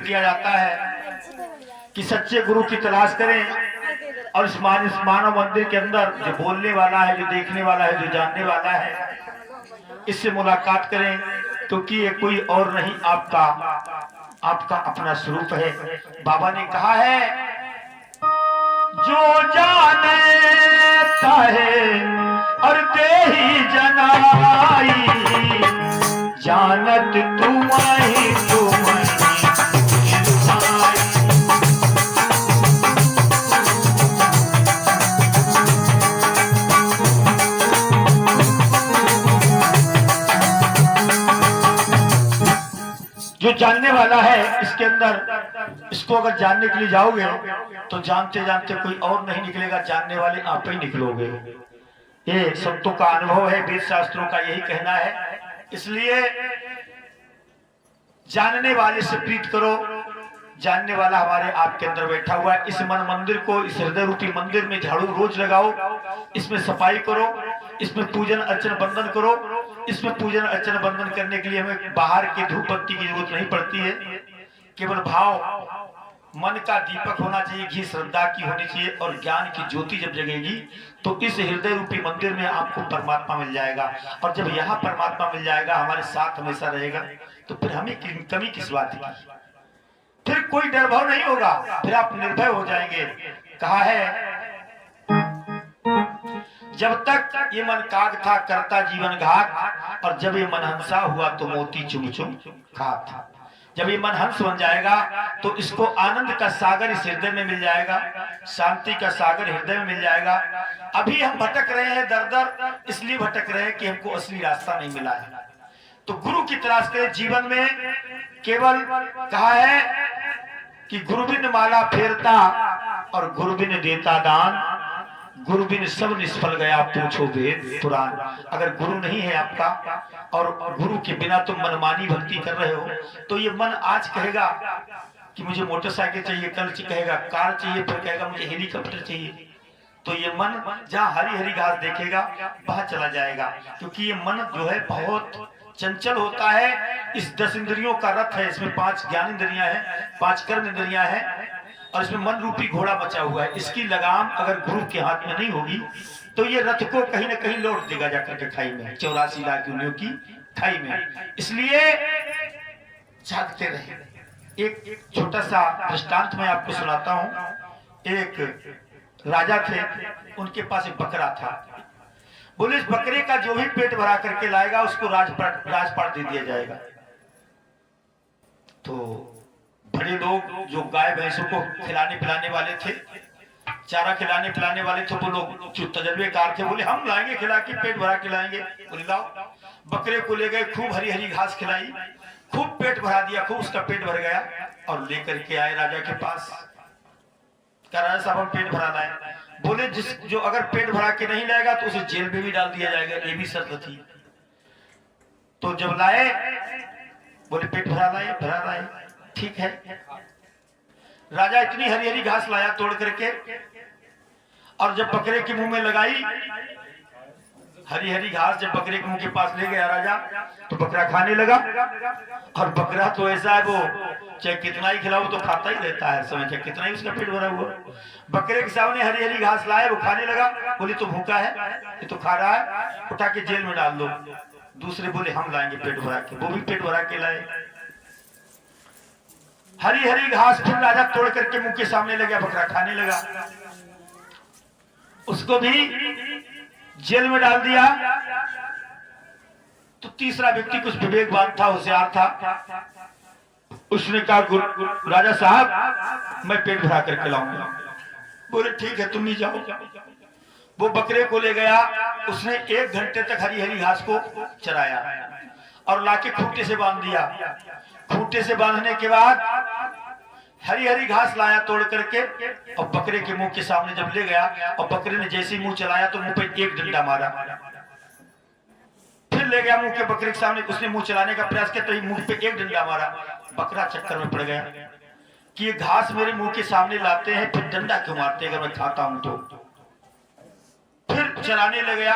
किया जाता है कि सच्चे गुरु की तलाश करें और इस मानव मंदिर के अंदर जो बोलने वाला है, जो देखने वाला है, जो जानने वाला है, इससे मुलाकात करें, क्योंकि ये कोई और नहीं आपका अपना स्वरूप है। बाबा ने कहा है जो जानता है और देही जनाई, जानत तुम्हारी जो जानने वाला है इसके अंदर, इसको अगर जानने के लिए जाओगे तो जानते जानते कोई और नहीं निकलेगा, जानने वाले आप ही निकलोगे। ये संतों का अनुभव है, वेद शास्त्रों का यही कहना है। इसलिए जानने वाले से प्रीत करो। जानने वाला हमारे आपके अंदर बैठा हुआ है। इस मन मंदिर को, इस हृदय रूपी मंदिर में झाड़ू रोज लगाओ, इसमें सफाई करो, इसमें पूजन अर्चन बंदन करो। इसमें पूजन अर्चन बंदन करने के लिए हमें बाहर के धूप बत्ती की जरूरत नहीं पड़ती है। केवल भाव, मन का दीपक होना चाहिए, घी श्रद्धा की होनी चाहिए, और ज्ञान की ज्योति जब जगेगी तो इस हृदय रूपी मंदिर में आपको परमात्मा मिल जाएगा। और जब यहाँ परमात्मा मिल जाएगा, हमारे साथ हमेशा रहेगा, तो फिर हमें कमी किस बात की? फिर कोई डर भाव नहीं होगा, फिर आप निर्भय हो जाएंगे। कहा है जब तक ये मन काग था करता जीवन घात, और जब ये मन हंसा हुआ तो मोती चुम चुम खात। जब ये मन हंस बन जाएगा तो इसको आनंद का सागर इस हृदय में मिल जाएगा, शांति का सागर हृदय में मिल जाएगा। अभी हम भटक रहे हैं दर दर, इसलिए भटक रहे हैं कि हमको असली रास्ता नहीं मिला है। तो गुरु की तलाश करें जीवन में। केवल कहा है कि गुरु बिन माला फेरता और गुरु बिन देता दान, गुरु बिन सब निष्फल गया पूछो वेद पुराण। अगर गुरु नहीं है आपका और गुरु के बिना तुम मनमानी भक्ति कर रहे हो, तो ये मन आज कहेगा कि मुझे मोटरसाइकिल चाहिए, कल कहेगा कार चाहिए, फिर कहेगा मुझे हेलीकॉप्टर चाहिए। तो ये मन जहाँ हरी हरी घास देखेगा वहां चला जाएगा, क्योंकि ये मन जो है बहुत चंचल होता है। इस 10 इंद्रियों का रथ है, इसमें 5 ज्ञान इंद्रियां हैं, 5 कर्म इंद्रियां हैं, और इसमें मन रूपी घोड़ा बचा हुआ है। इसकी लगाम अगर गुरु के हाथ में नहीं होगी तो ये रथ को कहीं ना कहीं लौट देगा जाकर के खाई में, 84 लाख योनियों की खाई में। इसलिए जागते रहे। एक छोटा सा दृष्टांत मैं आपको सुनाता हूं। एक राजा थे, उनके पास एक बकरा था। बोले इस बकरे का जो भी पेट भरा करके लाएगा उसको राजपाट दे दिया जाएगा। तो बड़े लोग जो गाय भैंसों को खिलाने पिलाने वाले थे, चारा खिलाने पिलाने वाले थे, वो लोग जो तजर्बेकार थे, बोले हम लाएंगे, खिला के पेट भरा खिलाएंगे। बोले लाओ। बकरे को ले गए, खूब हरी हरी घास खिलाई, खूब पेट भरा दिया, खूब उसका पेट भर गया, और लेकर के आए राजा के पास। क्या राजा साहब हम पेट भरा लाए? बोले जो अगर पेट भरा के नहीं लाएगा तो उसे जेल में भी डाल दिया जाएगा, ये भी शर्त थी। तो जब लाए, बोले पेट भरा लाए, ठीक है। राजा इतनी हरी हरी घास लाया तोड़ करके, और जब बकरे के मुंह में लगाई हरी हरी घास, जब बकरे के मुंह के पास ले गया राजा, तो बकरा खाने लगा। और बकरा तो ऐसा है, वो चाहे कितना ही खिलाओ तो खाता ही रहता है, समझ चाहे कितना ही उसका पेट भरा हुआ। बकरे के सामने हरी हरी घास लाए, वो खाने लगा। बोले तो भूखा है, ये तो खा रहा है, उठा के जेल में डाल दो। दूसरे बोले हम लाएंगे पेट भरा के, वो भी पेट भरा के लाए। हरी हरी घास फिर राजा तोड़ करके मुंह के सामने लगा, बकरा खाने लगा, उसको भी जेल में डाल दिया। तो तीसरा व्यक्ति कुछ विवेकवान था, होशियार था, उसने कहा राजा साहब मैं पेट भरा करके लाऊंगा। बोले ठीक है तुम ही जाओ। वो बकरे को ले गया, उसने 1 घंटे तक हरी हरी घास को चराया और लाके खूंटे से बांध दिया। खूंटे से बांधने के बाद हरी हरी घास लाया तोड़ करके, और बकरे के मुंह के सामने जब ले गया, और बकरे ने जैसे मुंह चलाया तो मुंह पे 1 डंडा मारा। फिर ले गया मुंह के बकरे के सामने, उसने मुंह चलाने का प्रयास किया तो मुंह पे 1 डंडा मारा। बकरा चक्कर में पड़ गया कि ये घास मेरे मुंह के सामने लाते हैं, फिर डंडा क्यों मारते अगर मैं खाता हूं तो। फिर चराने ले गया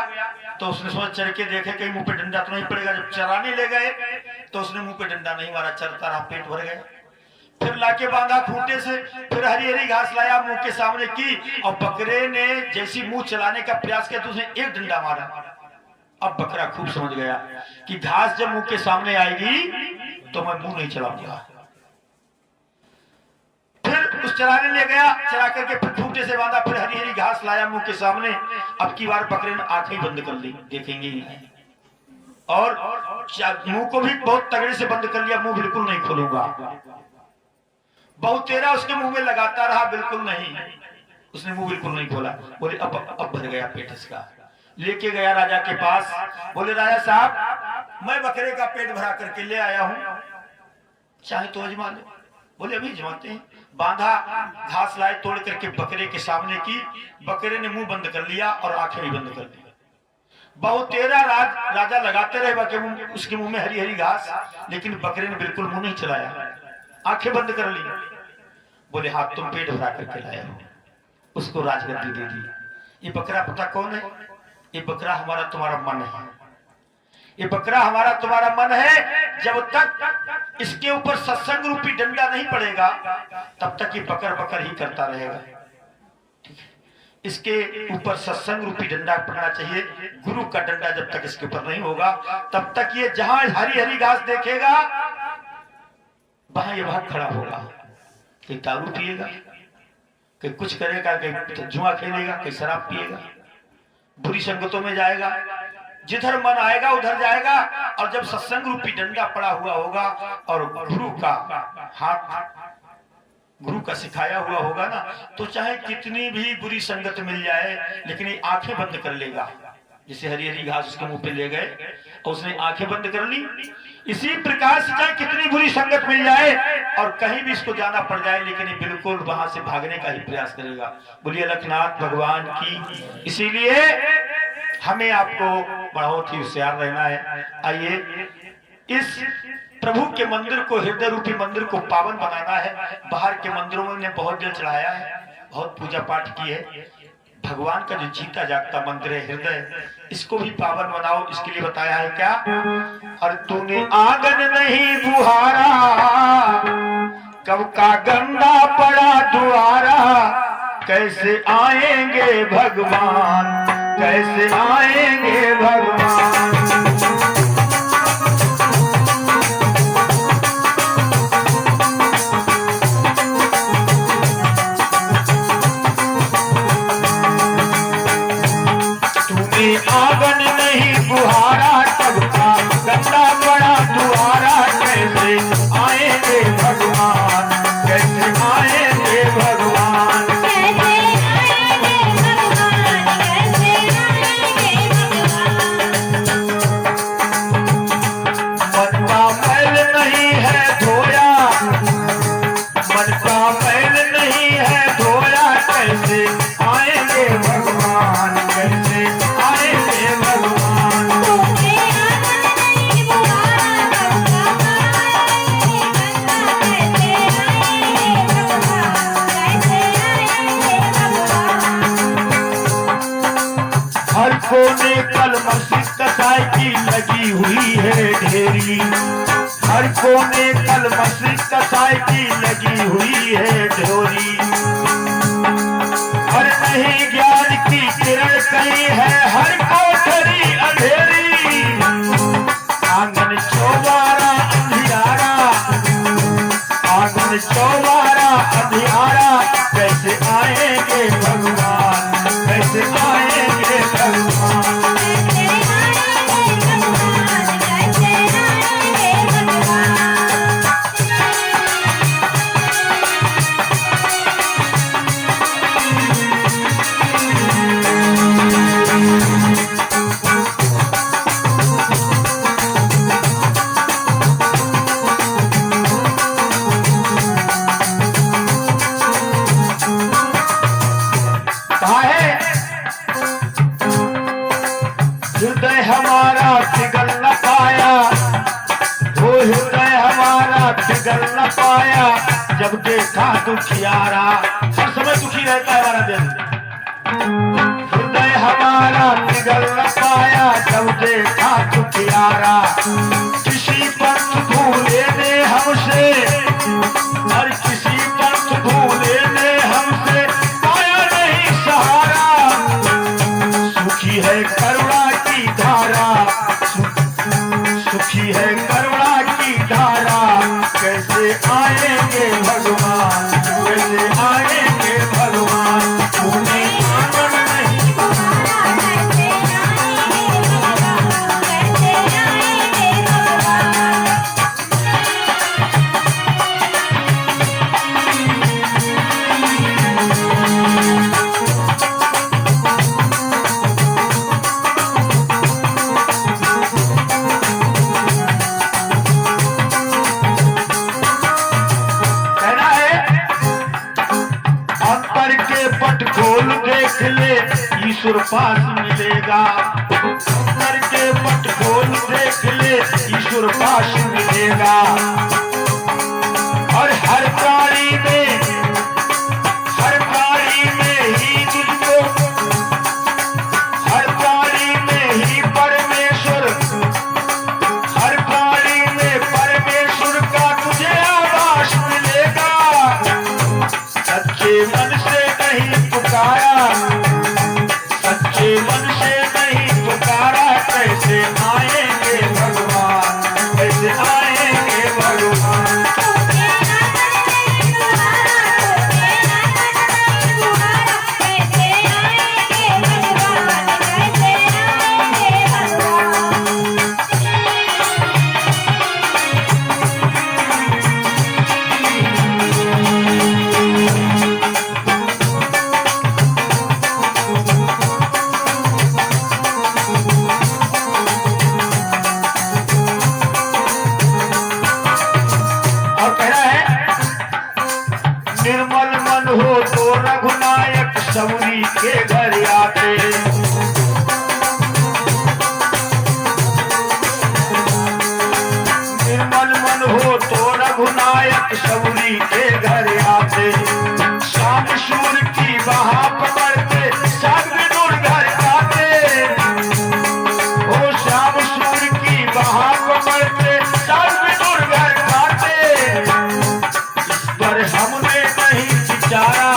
तो उसने सोचा चढ़ के देखे कहीं मुंह पे डंडा तो नहीं पड़ेगा। जब चराने ले गए तो उसने मुंह पे डंडा नहीं मारा, चरता रहा, पेट भर गया। फिर लाके बांधा खूंटे से, फिर हरी हरी घास लाया मुंह के सामने की, और बकरे ने जैसी मुंह चलाने का प्रयास किया तो उसने एक डंडा मारा। अब बकरा खूब समझ गया कि घास जब मुंह के सामने आएगी तो मैं मुंह नहीं चलाऊंगा। फिर उस चराने ले गया, चरा करके फिर खूंटे से बांधा, फिर हरी हरी घास लाया मुंह के सामने। अब की बार बकरे ने आंखें बंद कर ली, देखेंगे ही नहीं, और मुंह को भी बहुत तगड़े से बंद कर लिया, मुंह बिल्कुल नहीं खोलूंगा। बहुत तेरा उसके मुंह में लगाता रहा, बिल्कुल नहीं, उसने मुंह बिल्कुल नहीं खोला। बोले अब भर गया पेट इसका। लेके गया राजा के पास, बोले राजा साहब मैं बकरे का पेट भरा करके ले आया हूं, चाहे तो अजमा ले। बोले अभी अजमाते हैं। बांधा, घास लाए तोड़ करके बकरे के सामने की, बकरे ने मुंह बंद कर लिया और आंखें भी बंद कर दी। बहुत तेरा राजा लगाते रहे उसके मुंह में हरी हरी घास, लेकिन बकरे ने बिल्कुल मुंह नहीं चलाया, आंखें बंद कर ली। बोले हाँ तुम पेट भरा करके लाए हो। उसको राजगद्दी दे दी। ये बकरा पता कौन है? ये बकरा हमारा तुम्हारा मन है, ये बकरा हमारा तुम्हारा मन है। जब तक इसके ऊपर सत्संग रूपी डंडा नहीं पड़ेगा तब तक ये बकर बकर ही करता रहेगा। इसके ऊपर सत्संग रूपी डंडा पड़ना चाहिए। गुरु का डंडा जब तक इसके ऊपर नहीं होगा तब तक ये जहां हरी हरी घास देखेगा वहां ये भाग खड़ा होगा। कहीं दारू पिएगा, कहीं कुछ करेगा, कहीं जुआ खेलेगा, कहीं शराब पिएगा, बुरी संगतों में जाएगा, जिधर मन आएगा उधर जाएगा। और जब सत्संग रूपी डंडा पड़ा हुआ होगा और गुरु का हाथ, गुरु का सिखाया हुआ होगा ना, तो चाहे कितनी भी बुरी संगत मिल जाए लेकिन ये आंखें बंद कर लेगा। जैसे हरी हरी घास उसके मुंह पे ले गए और उसने आंखें बंद कर ली, इसी प्रकार से चाहे कितनी बुरी संगत मिल जाए और कहीं भी इसको जाना पड़ जाए लेकिन ये बिल्कुल वहां से भागने का ही प्रयास करेगा। बोलिए अलखनाथ भगवान की। इसीलिए हमें आपको बहुत ही होशियार रहना है। आइए इस प्रभु के मंदिर को, हृदय रूपी मंदिर को पावन बनाना है। बाहर के मंदिरों में बहुत जल चढ़ाया है, बहुत पूजा पाठ की है। भगवान का जो जीता जागता मंदिर है हृदय, इसको भी पावन बनाओ। इसके लिए बताया है क्या? और तूने आंगन नहीं बुहारा, कब का गंदा पड़ा द्वारा, कैसे आएंगे भगवान, कैसे आएंगे भगवान। आंगन नहीं बुहारा, कब का गंदा पड़ा द्वारा, कैसे आएंगे भगवान, कैसे आएंगे भगवान, कैसे आएंगे भगवान, कैसे आएंगे भगवान। मन का मैल नहीं है धोया, मन का मैल नहीं है धोया, कैसे आएंगे भगवान, कैसे आएंगे भगवान। हर कोने कलमसी कसाई की लगी हुई है ढेरी, हर कोने कलमसी कसाई की लगी हुई है ढोरी। हर नहीं ज्ञान की किरण कहीं है, हर कोठरी अंधेरी, आंगन चौबारा अंधियारा, आंगन चौबारा अंधियारा, कैसे आएंगे भगवान, कैसे आएंगे भगवान, कैसे आएंगे भगवान, कैसे आएंगे भगवान। हृदय हमारा पिघल न पाया, वो हृदय हमारा पिघल न पाया, जब देखा दुखियारा। हर समय दुखी रहता है हमारा दिल। हृदय हमारा पिघल न पाया, जब देखा दुखियारा। किसी पंथ भूले ने हमसे, हर आएंगे भगवान, कैसे आएंगे भगवान, तूने आंगन नहीं पट खोल देख ले ईश्वर पास मिलेगा, करके पट खोल देख ले ईश्वर पास मिलेगा। और हर प्राणी में ही तुझको, हर प्राणी में ही परमेश्वर, हर प्राणी में परमेश्वर का तुझे आवास मिलेगा। सच्चे मन से नहीं पुकारा, सच्चे मन से नहीं पुकारा, कैसे आएंगे भगवान, कैसे आएंगे भगवान। निर्मल मन हो तो रघुनायक सौरी के घर आते, निर्मल मन हो तो रघुनायक सौरी के घर आते। शाम सूर की बहा पकड़ते सब विदुर घर आते, ओ शाम सूर की बहा पकड़ते सब विदुर घर आते। पर हमने नहीं विचारा,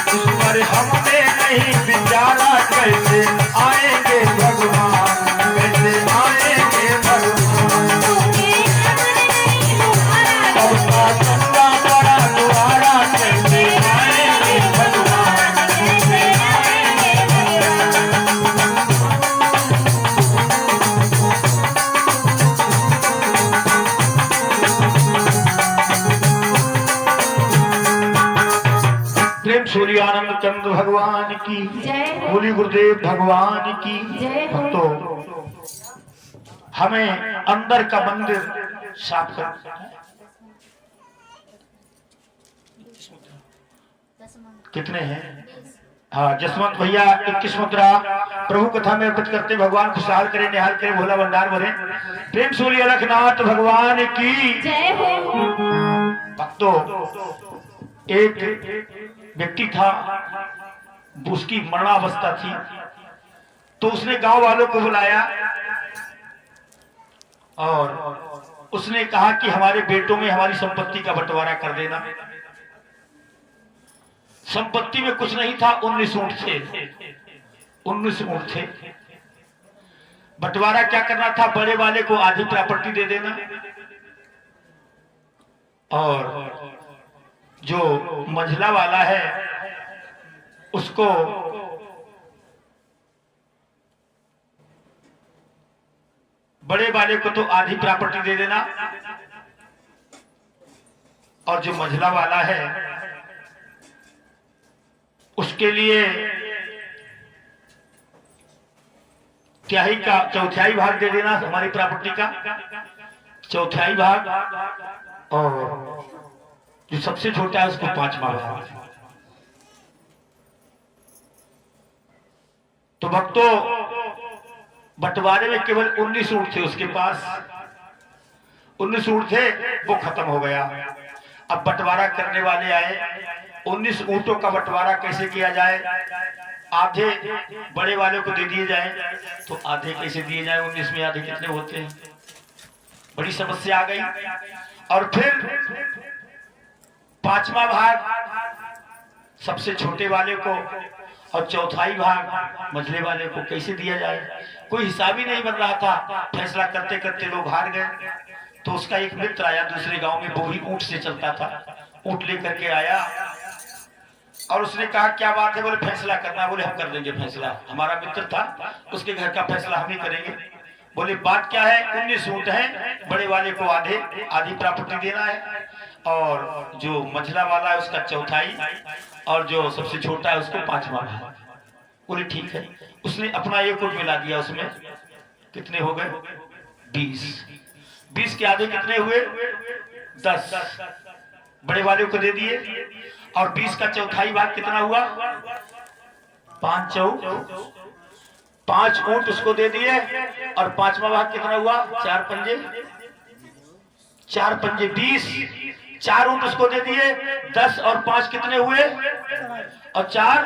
उस पर हमने नहीं विचारा, कैसे आएंगे भगवान, कैसे आएंगे भगवान। सबका चंदा बड़ा द्वारा, कैसे आएंगे भगवान, कैसे आएंगे प्रेम सूर्य आनंद चंद्र भगवान की जय, बोली गुरुदेव भगवान की जय। तो हमें अंदर का मंदिर साफ कर, कितने हैं? हाँ, जसवंत भैया 21 मुद्रा प्रभु कथा में अर्पित करते भगवान खुशहाल करे, निहाल करे, भोला भंडार भरे। प्रेम सूर्य अलखनाथ भगवान की जय हो। भक्तों, एक व्यक्ति था, उसकी मरणावस्था थी, तो उसने गांव वालों को बुलाया और उसने कहा कि हमारे बेटों में हमारी संपत्ति का बंटवारा कर देना। संपत्ति में कुछ नहीं था, 19 ऊंट थे, 19 ऊंट थे। बंटवारा क्या करना था, बड़े वाले को आधी प्रॉपर्टी दे देना और जो मंझला वाला है उसको बड़े वाले को तो आधी प्रॉपर्टी दे देना और जो मंझला वाला है उसके लिए तिहाई का चौथाई भाग दे देना, हमारी प्रॉपर्टी का चौथाई भाग, और जो सबसे छोटा है उसको 5वां भाग। तो भक्तों, बंटवारे में केवल 19 ऊंट थे उसके पास, 19 ऊंट थे, वो खत्म हो गया। अब बंटवारा करने वाले आए, 19 ऊंटों का बंटवारा कैसे किया जाए, आधे बड़े वाले को दे दिए जाए, तो आधे कैसे दिए जाए, 19 में आधे कितने होते हैं, बड़ी समस्या आ गई। और फिर 5वां भाग सबसे छोटे वाले को और चौथाई भाग मझले वाले को कैसे दिया जाए, कोई हिसाब ही नहीं बन रहा था। फैसला करते करते लोग हार गए। तो उसका एक मित्र आया दूसरे गांव में, वो भी ऊंट से चलता था, ऊंट लेकर के आया और उसने कहा क्या बात है? बोले फैसला करना। बोले हम कर देंगे फैसला। हमारा मित्र था, उसके घर का फैसला हम ही करेंगे। बोले बात क्या है? 19 ऊंट हैं, बड़े वाले को आधी प्रॉपर्टी देना है और जो मझला वाला है उसका चौथाई और जो सबसे छोटा है उसको 5वां भाग। बोले ठीक है। उसने अपना एक ऊंट मिला दिया उसमें। कितने हो गए? 20 के आधे कितने हुए? 10 बड़े वाले को दे दिए और 20 का चौथाई भाग कितना हुआ? 5 ऊंट उसको दे दिए और 5वां भाग कितना हुआ? 4 पंजे 20। 4 ऊंट उसको दे दिए, 10 और 5 कितने हुए? और 4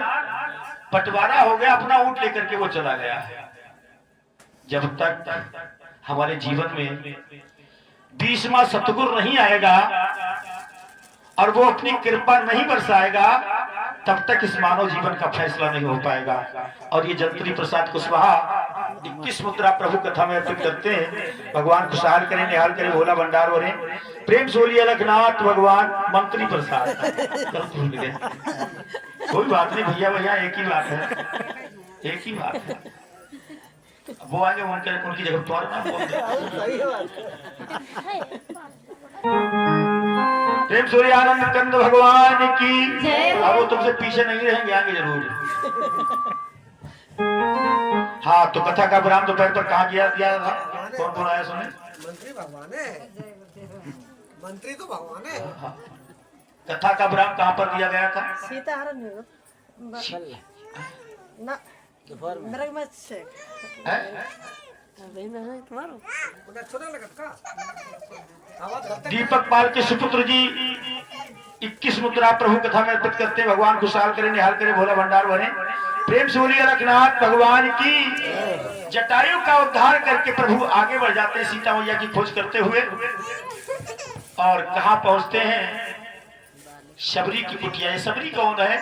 बंटवारा हो गया। अपना ऊंट लेकर के वो चला गया। जब तक हमारे जीवन में 20वां सतगुरु नहीं आएगा और वो अपनी कृपा नहीं बरसाएगा, तब तक इस मानव जीवन का फैसला नहीं हो पाएगा। और ये जंत्री प्रसाद कुशवाहा 21 मुद्रा प्रभु कथा में अर्पित करते हैं। भगवान खुशहाल करें, निहाल करें, भोला भंडार हो रहे, प्रेम सोली अलखनाथ भगवान मंत्री प्रसाद। कोई बात नहीं भैया, एक ही बात है, एक ही बात है। वो आगे उनकी जगह तो प्रेम सूर्य आनंद कंद भगवान की। अब वो तुमसे पीछे नहीं रहेंगे, आगे जरूर। हाँ, तो कथा का विराम दोपहर पर कहाँ दिया था? कौन आया सुने? मंत्री भगवान है, मंत्री तो भगवान है। हाँ। कथा का विराम कहाँ पर दिया गया था? सीताहरण ना मेरा मत से दीपक पाल के सुपुत्र जी 21 मुद्रा प्रभु कथा में अर्पित करते हैं। भगवान खुशहाल करे, निहाल करे, भोला भंडार बने। प्रेम से बोलिए अलखनाथ भगवान की। जटायु का उद्धार करके प्रभु आगे बढ़ जाते हैं सीता मैया की खोज करते हुए और कहाँ पहुंचते हैं? शबरी की कुटिया। शबरी कौन है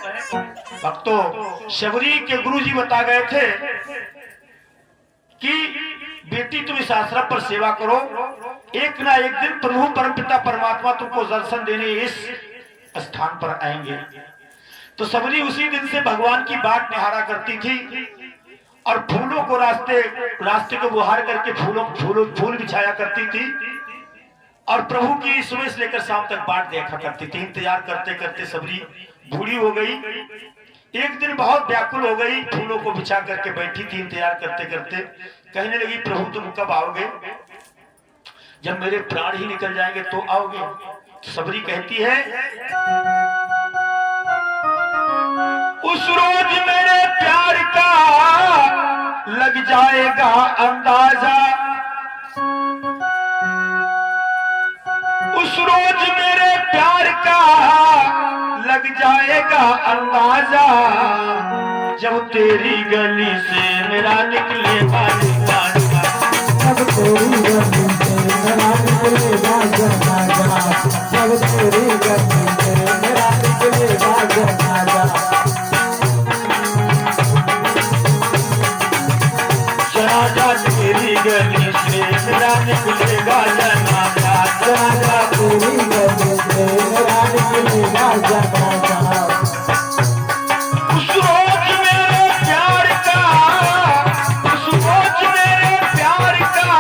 भक्तों? शबरी के गुरुजी बता गए थे कि बेटी तुम इस आश्रम पर सेवा करो, एक ना एक दिन प्रभु परमपिता परमात्मा तुमको दर्शन देने इस स्थान पर आएंगे। तो शबरी उसी दिन से भगवान की बाट निहारा करती थी और फूलों को रास्ते को बुहार करके फूल बिछाया करती थी और प्रभु की सुबह से लेकर शाम तक बाट देखा करती थी। इंतजार करते करते शबरी बूढ़ी हो गई। एक दिन बहुत व्याकुल हो गई, फूलों को बिछा करके बैठी थी, इंतजार करते करते कहने लगी प्रभु तुम कब आओगे? जब मेरे प्राण ही निकल जाएंगे तो आओगे। तो शबरी कहती है उस रोज मेरे प्यार का लग जाएगा अंदाजा, उस रोज मेरे प्यार का लग जाएगा अंदाजा, जब तेरी गली से मेरा निकलेगा जनाजा, जब तेरी गली से मेरा निकलेगा जनाजा, जब तेरी गली से मेरा निकलेगा जनाजा, जनाजा तेरी गली से मेरा निकलेगा जनाजा, जनाजा तेरी गली से मेरा निकलेगा जनाजा। उस रोज मेरे प्यार का, उस रोज मेरे प्यार का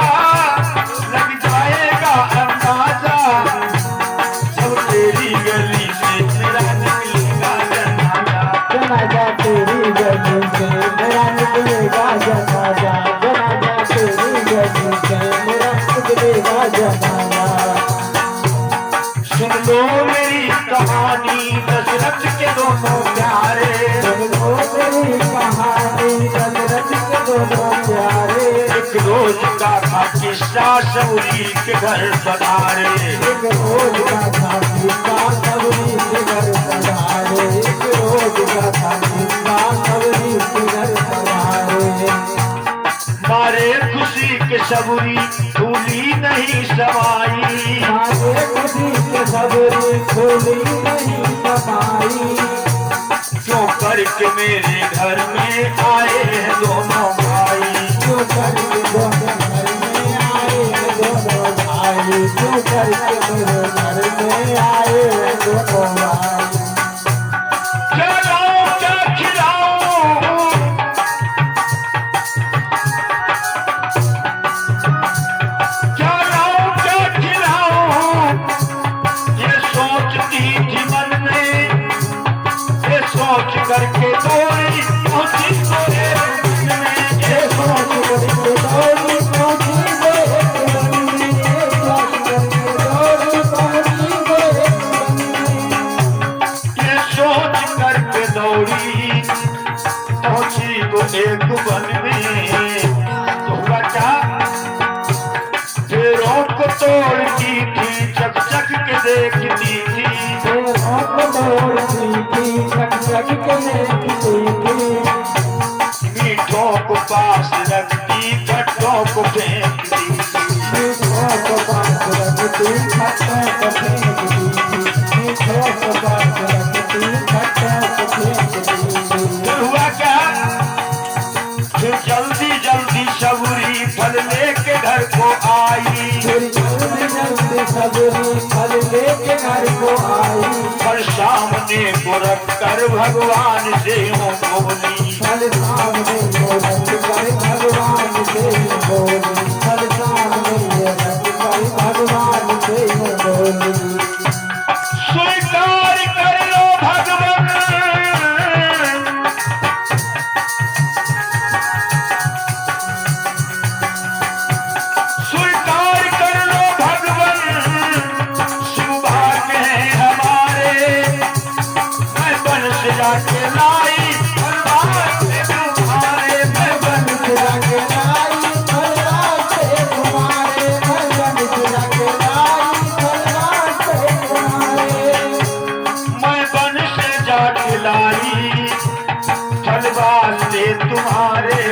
लग जाएगा अंदाजा, जब तेरी गली से मेरा निकलेगा जनाजा, जनाजा तेरी गली से मेरा निकलेगा जनाजा, जनाजा तेरी गली से मेरा निकलेगा जनाजा। सुन लो मेरी कहानी दशरथ के दोनों प्यारे, सुन लो मेरी कहानी दशरथ के दोनों प्यारे। एक रोज का था किस्सा शबरी के घर पधारे, एक रोज का था किस्सा शबरी के घर पधारे, एक रोज का था किस्सा शबरी के घर पधारे। मारे खुशी के शबरी फूली नहीं समाई, मारे खुशी के शबरी फूली नहीं समाई, क्यों करके मेरे घर में आए हैं दोनों भाई, क्यों करके दोनों घर में आए हैं दोनों भाई। क्यों करके मेरे घर में आए गोपाल। क्या लाऊं क्या खिलाऊं, क्या लाऊं क्या खिलाऊं, ये सोचती थी मन में, ये सोच करके दौड़ी पहुंची मेरे मन में, ये सोच करके दौड़ी पहुंची मेरे मन में, ये सोच करके दौड़ी पहुंची मेरे मन में, ये सोच करके दौड़ी पहुंची वो एक वन में। तो हुआ क्या, पेड़ों को तोड़ती थी, चक चक के देखती थी, पेड़ों को तोड़ती थी, चक चक के देखती थी, मीठों को पास रखती, खट्टों को फेंकती थी, मीठों को पास रखती, खट्टों को फेंकती थी, मीठों को पास रखती, खट्टों को फेंकती थी। फिर हुआ क्या, फिर जल्दी जल्दी सबूरी फल लेके घर को आई, फिर जल्दी जल्दी सबरी फल लेके घर को आई, फल सामने को रख कर भगवान से यूं बोली, फल सामने को रख कर भगवान से यूं बोली, फल सामने रख कर भगवान से यूं बोली। स्वीकार कर लो भगवान, स्वीकार कर लो भगवान, सौभाग्य है हमारे, मैं बन से जाके लाई भगवान से तुम्हारे, मैं बन से जाके लाई भगवान से तुम्हारे, मैं बन से जाके लाई भगवान से तुम्हारे, मैं बन से जाके लाई फलवान से तुम्हारे।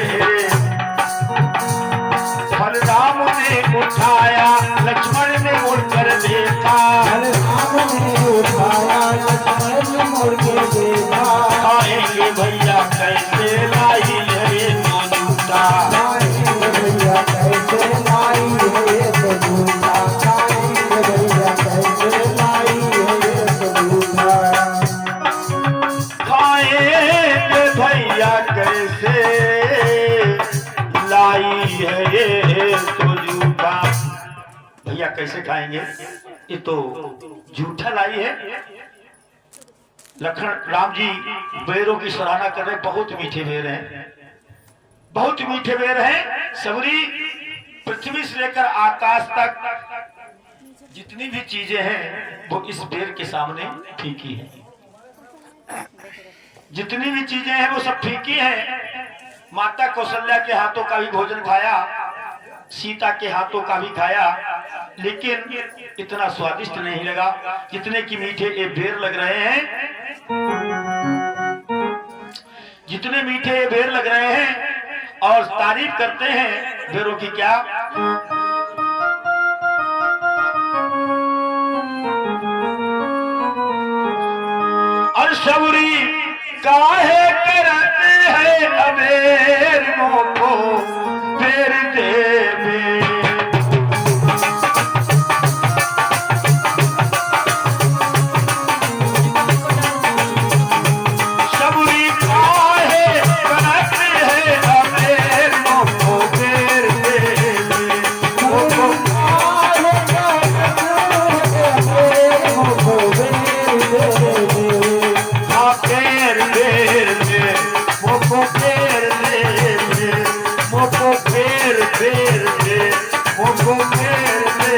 फल राम ने उठाया, लक्ष्मण ने मुड़कर देखा, फल राम ने उठाया, लक्ष्मण ने मुड़ के देखा, खाएंगे भैया कैसे लाई है ये तो झूठा, खाएंगे भैया कैसे लाई है ये तो झूठा, खाएंगे भैया कैसे लाई है ये तो झूठा, खाएंगे भैया कैसे लाई है ये तो झूठा। भैया कैसे खाएंगे, ये तो झूठा लाई है। लखन राम जी बेरों की सराहना कर रहे, बहुत मीठे बेर हैं, बहुत मीठे बेर हैं। सबरी पृथ्वी से लेकर आकाश तक जितनी भी चीजें हैं वो इस बेर के सामने फीकी है, जितनी भी चीजें हैं वो सब फीकी हैं। माता कौशल्या के हाथों का भी भोजन खाया, सीता के हाथों का भी खाया, लेकिन इतना स्वादिष्ट नहीं लगा जितने की मीठे ये बेर लग रहे हैं, जितने मीठे ये बेर लग रहे हैं। और तारीफ करते हैं बेरों की क्या, और सबरी काहे करते हैं अबेर को बेर देवे, सबरी काहे करते हैं अबेर को बेर देवे, मोको काहे मोको बेर दे, हाँ बेर बेर दे, मोको बेर दे, मोको बेर बेर दे, मोको बेर दे,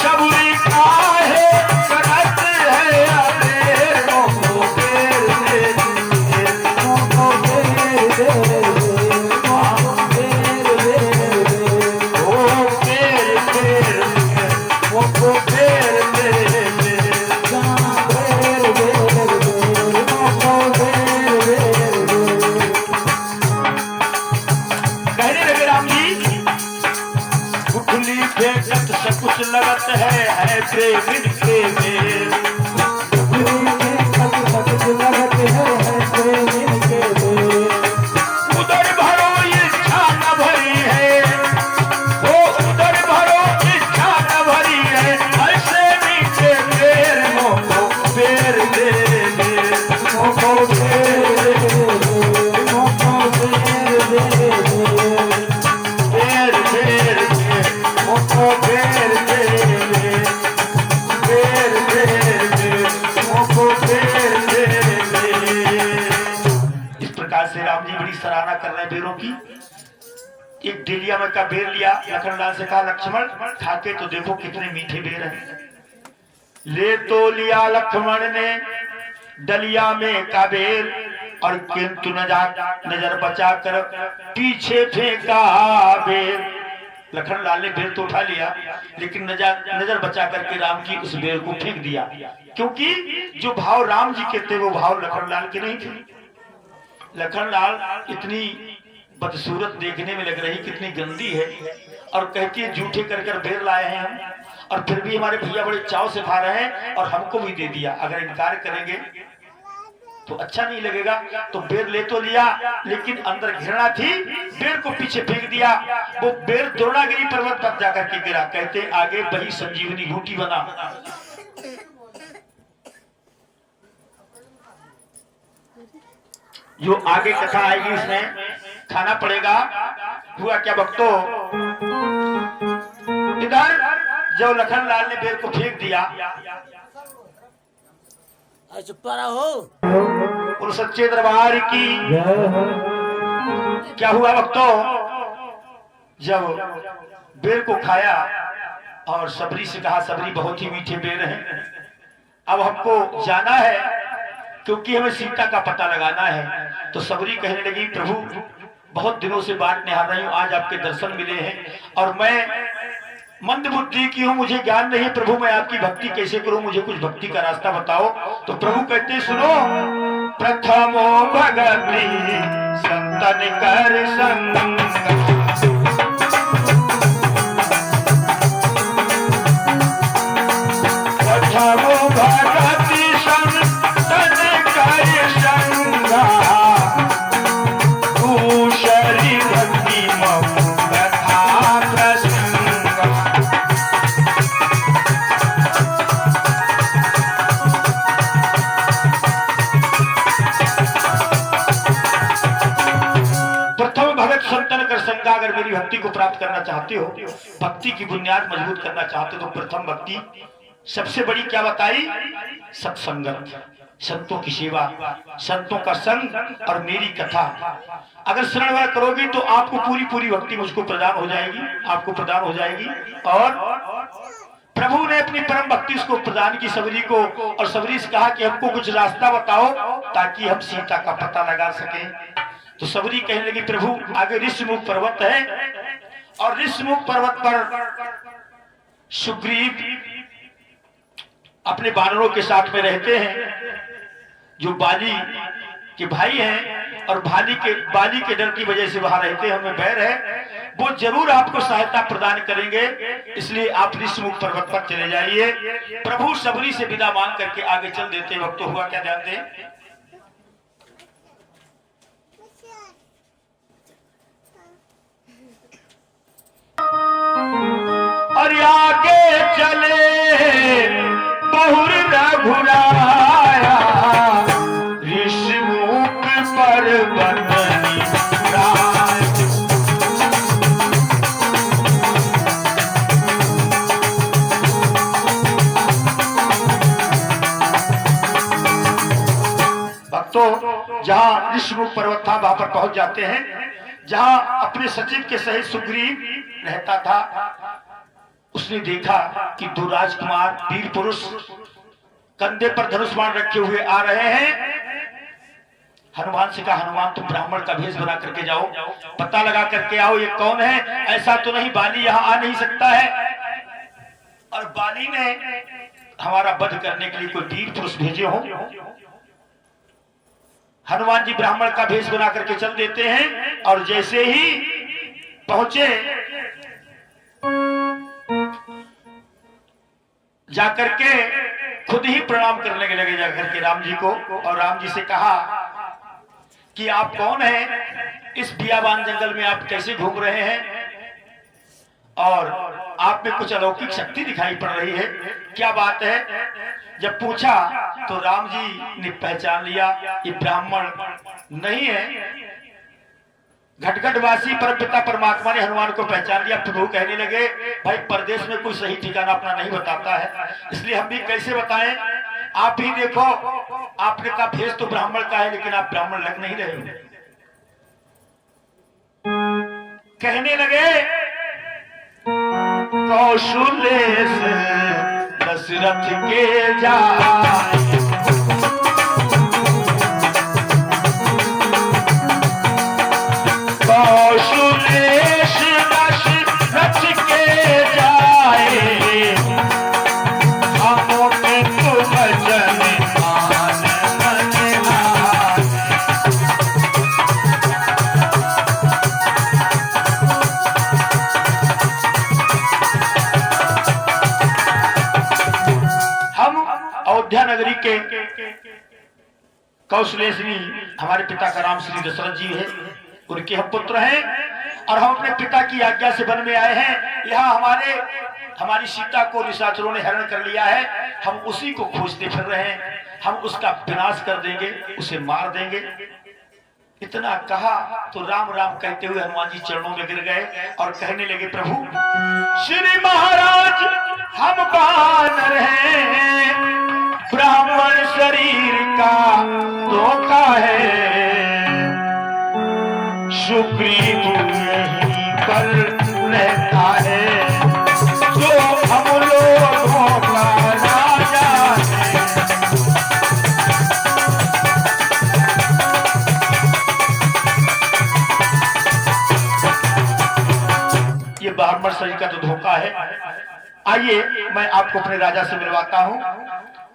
सबरी काहे करते हैं अबेर मोको बेर दे, मोको बेर दे, मोको बेर दे, ओ बेर बेर दे, मोको बेर दे, बेर बेर दे, मोको बेर बेर दे। कहने लगे राम जी, गुठली फेंकत से कुछ लगत है प्रेम के में, उधर भरो इच्छा न भरी है, ओ उधर भरो इच्छा न से राम जी बड़ी सराहना कर रहे हैं बेरों की। एक डेलिया में का बेर लिया, लखनलाल से कहा लक्ष्मण खाके तो देखो कितने मीठे बेर हैं। ले तो लिया लक्ष्मण ने डलिया में का बेर, और किंतु नजर बचा कर पीछे फेंका बेर। लखनलाल ने बेर तो उठा लिया, लेकिन नजर बचा करके राम जी उस बेर को फेंक दिया, क्योंकि जो भाव राम जी के थे वो भाव लखनलाल के नहीं थे। लखनलाल इतनी बदसूरत देखने में लग रही, कितनी गंदी है, और कहती है झूठे कर कर बेर लाए हैं हम, और फिर भी हमारे भैया बड़े चाव से खा रहे हैं और हमको भी दे दिया। अगर इनकार करेंगे तो अच्छा नहीं लगेगा। तो बेर ले तो लिया, लेकिन अंदर घृणा थी, बेर को पीछे फेंक दिया। वो बेर द्रोणागिरी पर्वत पर जाकर के गिरा। कहते आगे वही संजीवनी बूटी बना। जो आगे कथा आएगी उसमें खाना पड़ेगा। हुआ क्या भक्तों, इधर जब लखनलाल ने बेर को फेंक दिया, चुप रहो। और सच्चे दरबार की क्या हुआ भक्तों, जब बेर को खाया और सबरी से कहा सबरी बहुत ही मीठे बेर हैं, अब हमको जाना है क्योंकि हमें सीता का पता लगाना है। तो सबरी कहने लगी प्रभु बहुत दिनों से बात निहार रही हूँ, आज आपके दर्शन मिले हैं और मैं मंद बुद्धि की हूँ, मुझे ज्ञान नहीं है प्रभु, मैं आपकी भक्ति कैसे करूं, मुझे कुछ भक्ति का रास्ता बताओ। तो प्रभु कहते हैं सुनो, प्रथमो भगति संतन कर संग, प्रथमो भगति संतन कर संगा, दूसरी भक्ति मथा प्रसंग। संतन कर संगा, अगर मेरी भक्ति को प्राप्त करना चाहते हो, भक्ति की बुनियाद मजबूत करना चाहते हो, तो प्रथम भक्ति सबसे बड़ी क्या बताई, सत्संगत, संतों की सेवा, संतों का संग और मेरी कथा। अगर श्रवण करोगी तो आपको पूरी पूरी भक्ति मुझको प्रदान हो जाएगी, आपको प्रदान हो जाएगी। और प्रभु ने अपनी परम भक्ति उसको प्रदान की सबरी को, और सबरी से कहा कि हमको कुछ रास्ता बताओ ताकि हम सीता का पता लगा सकें। तो सबरी कहने लगी प्रभु आगे ऋषमुख पर्वत है, और ऋषमुख पर्वत पर सुग्रीव अपने वानरों के साथ में रहते हैं, जो बाली के भाई हैं, और बाली के डर की वजह से वहां रहते हैं, हमें बैर है, वो जरूर आपको सहायता प्रदान करेंगे, इसलिए आप ऋषमुख पर्वत पर चले जाइए। प्रभु सबरी से विदा मांग करके आगे चल देते वक्त हुआ क्या ध्यान दें, और आगे चले बहुर रघुराया, ऋषमुख पर्वत राय। भक्तों जहां ऋषमुख पर्वत था वहां पर पहुंच जाते हैं, जहां अपने सचिव के सहित सुग्रीव रहता था। उसने देखा कि दो राजकुमार वीर पुरुष कंधे पर धनुष बाण रखे हुए आ रहे हैं। हनुमान से कहा हनुमान तुम ब्राह्मण का भेष बना करके जाओ, पता लगा करके आओ ये कौन है, ऐसा तो नहीं बाली यहाँ आ नहीं सकता है, और बाली ने हमारा वध करने के लिए कोई वीर पुरुष भेजे हो। हनुमान जी ब्राह्मण का भेष बना करके चल देते हैं, और जैसे ही पहुंचे जाकर के खुद ही प्रणाम करने के लगे जाकर के राम जी को, और राम जी से कहा कि आप कौन हैं, इस बियाबान जंगल में आप कैसे घूम रहे हैं, और आप में कुछ अलौकिक शक्ति दिखाई पड़ रही है, क्या बात है। जब पूछा तो राम जी ने पहचान लिया ये ब्राह्मण नहीं है, घटघटवासी परमपिता परमात्मा ने हनुमान को पहचान लिया। प्रभु कहने लगे भाई परदेश में कोई सही ठिकाना अपना नहीं बताता है, इसलिए हम भी कैसे बताएं, आप ही देखो, आपने कहा भेष तो ब्राह्मण का है लेकिन आप ब्राह्मण लग नहीं रहे। कहने लगे कौशलेश दशरथ के जाए, कौशलेश दशरथ के जाए, हमों के तुम जन मान मन आए। अयोध्या नगरी के कौशलेश्वरी हमारे पिता का नाम श्री दशरथ जी है, उनके हम पुत्र हैं और हम अपने पिता की आज्ञा से वन में आए हैं। यहाँ हमारी सीता को निशाचरों ने हरण कर लिया है, हम उसी को खोजते फिर रहे हैं, हम उसका विनाश कर देंगे, उसे मार देंगे। इतना कहा तो राम राम कहते हुए हनुमान जी चरणों में गिर गए और कहने लगे प्रभु श्री महाराज हम बानर हैं, ब्राह्मण शरीर का धोखा है, सुग्रीव यहीं पर रहता है, जो हम लोगों का राजा है। ये ब्राह्मण शरीर का जो धोखा है, आइए मैं आपको अपने राजा से मिलवाता हूँ।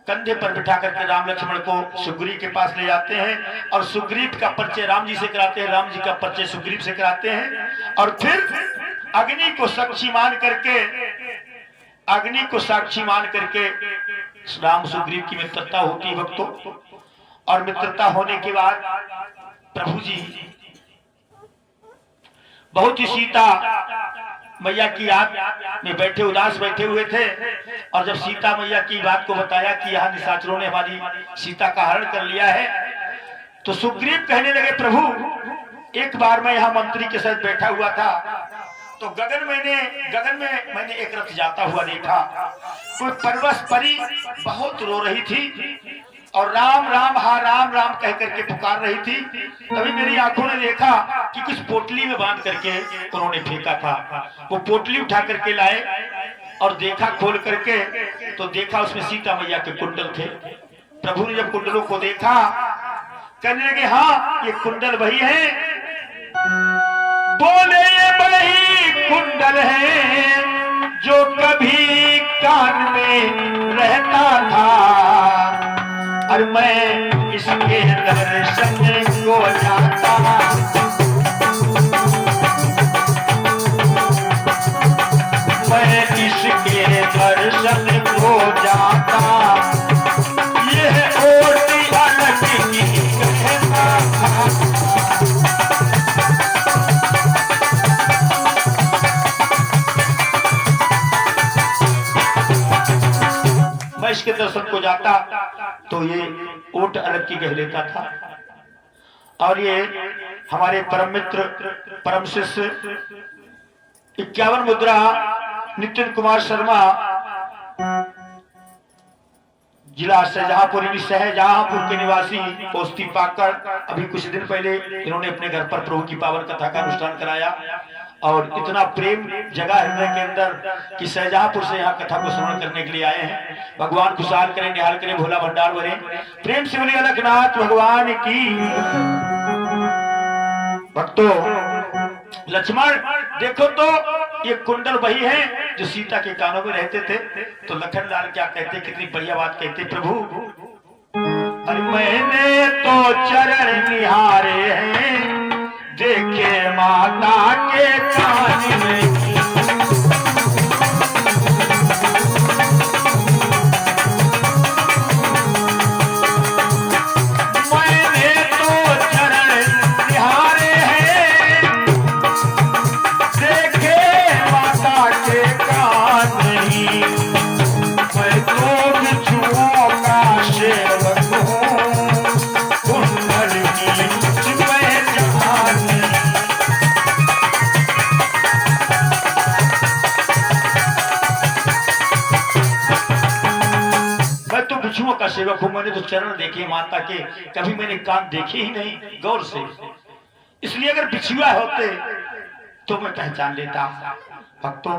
कंधे पर बिठा करके राम लक्ष्मण को सुग्रीव के पास ले जाते हैं और सुग्रीव का परिचय राम जी से कराते हैं, राम जी का परिचय सुग्रीव से कराते हैं और फिर अग्नि को साक्षी मान करके राम सुग्रीव की मित्रता होती है भक्तों। और मित्रता होने के बाद प्रभु जी बहुत ही सीता मैया की याद में बैठे उदास बैठे हुए थे और जब सीता मैया की बात को बताया कि यहाँ निशाचरों ने हमारी सीता का हरण कर लिया है, तो सुग्रीव कहने लगे प्रभु एक बार मैं यहाँ मंत्री के साथ बैठा हुआ था तो गगन में मैंने एक रथ जाता हुआ देखा, कोई परवश परी बहुत रो रही थी और राम राम हा राम राम कह करके पुकार रही थी। तभी मेरी आंखों ने देखा कि कुछ पोटली में बांध करके उन्होंने फेंका था, वो पोटली उठा करके लाए और देखा खोल करके तो देखा उसमें सीता मैया के कुंडल थे। प्रभु ने जब कुंडलों को देखा कहने लगे हाँ ये कुंडल वही है, बोले ये वही कुंडल है जो कभी कान में रहता था और मैं इसके दर्शन को जाता, मैं इसके दर्शन को जाता, यह ओटी अलग की कहता था। मैं इसके दर्शन को जाता तो ये ओट अलग की कह लेता था। और ये हमारे परम मित्र परम शिष्य 51 मुद्रा नितिन कुमार शर्मा जिला शाहजहांपुर के निवासी पोस्ती पाकर अभी कुछ दिन पहले इन्होंने अपने घर पर प्रभु की पावन कथा का अनुष्ठान कराया और इतना प्रेम जगह हृदय के अंदर कि शाहजहांपुर से यहाँ कथा को श्रवण करने के लिए आए हैं। भगवान खुशहाल करें, निहाल करें, भोला भंडार भरे, प्रेम से बोलिए अलखनाथ भगवान की। भक्तों लक्ष्मण देखो तो ये कुंडल वही है जो सीता के कानों में रहते थे। तो लखन लाल क्या कहते, कितनी बढ़िया बात कहते, प्रभु अरे मैंने तो चरण निहारे हैं, देखे माता के कान में, मैंने तो चरण निहारे हैं, देखे माता के कान नहीं, मैं तो बिच्छुओं का सेवक हूँ, कुंडल की मैं जान बिच्छुओं का सेवक हूं। मैंने तो चरण देखे माता के, कभी मैंने कान देखे ही नहीं गौर से। इसलिए अगर बिछुआ होते तो मैं पहचान लेता। भक्तों,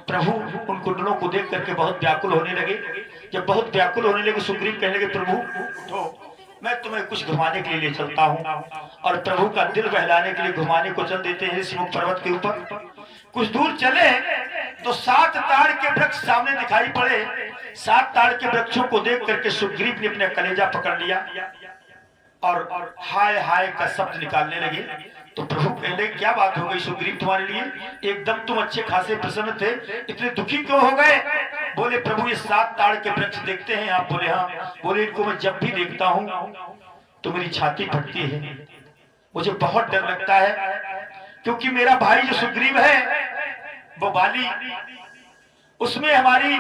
प्रभु उन कुंडलों को देख करके बहुत व्याकुल होने लगे। जब बहुत व्याकुल होने लगे, सुग्रीव कहने लगे, प्रभु तो मैं तुम्हें कुछ घुमाने के लिए ले चलता हूँ। और प्रभु का दिल बहलाने के लिए घुमाने को चल देते हैं सिमुख पर्वत के ऊपर। कुछ दूर चले तो 7 ताड़ के वृक्ष सामने दिखाई पड़े। 7 ताड़ के वृक्षों को देख करके सुग्रीव ने अपना कलेजा पकड़ लिया और हाय हाय का शब्द निकालने लगे। तो प्रभु कहने, क्या बात हो गई सुग्रीव तुम्हारे लिए? एकदम तुम अच्छे खासे प्रसन्न थे, इतने दुखी क्यों हो गए? बोले, प्रभु ये 7 ताड़ के वृक्ष देखते हैं आप? बोले हाँ। बोले, इनको मैं जब भी देखता हूँ तो मेरी छाती फटती है, मुझे बहुत डर लगता है, क्योंकि मेरा भाई जो सुग्रीव है वो बाली, उसमें हमारी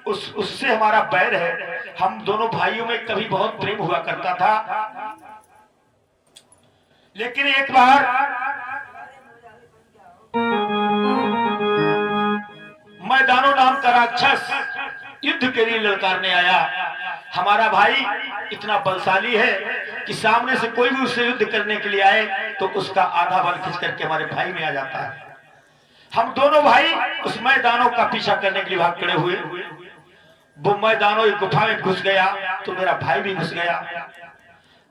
उससे हमारा बैर है। हम दोनों भाइयों में कभी बहुत प्रेम हुआ करता था, लेकिन एक बार मैदानों नाम का राक्षस युद्ध के लिए ललकारने आया। हमारा भाई इतना बलशाली है कि सामने से कोई भी उससे युद्ध करने के लिए आए तो उसका आधा बल खींच करके हमारे भाई में आ जाता है। हम दोनों भाई उस मैदानों का पीछा करने के लिए भाग खड़े हुए। वो मैदानों एक गुफा में घुस गया तो मेरा भाई भी घुस गया।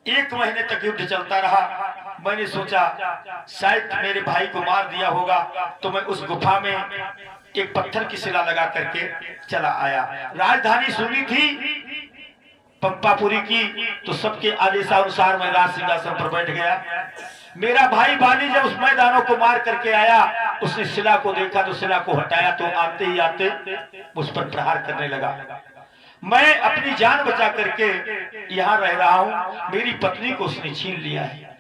1 महीने तक युद्ध चलता रहा। मैंने सोचा शायद मेरे भाई को मार दिया होगा, तो मैं उस गुफा में एक पत्थर की शिला लगा करके चला आया। राजधानी सुनी थी पंपापुरी की, तो सबके आदेशानुसार मैं राज सिंहासन पर बैठ गया। मेरा भाई बाली जब उस मैदानों को मार करके आया, उसने शिला को देखा तो शिला को हटाया, तो आते ही आते उस पर प्रहार करने लगा। मैं अपनी जान बचा करके यहाँ रह रहा हूँ, मेरी पत्नी को उसने छीन लिया है।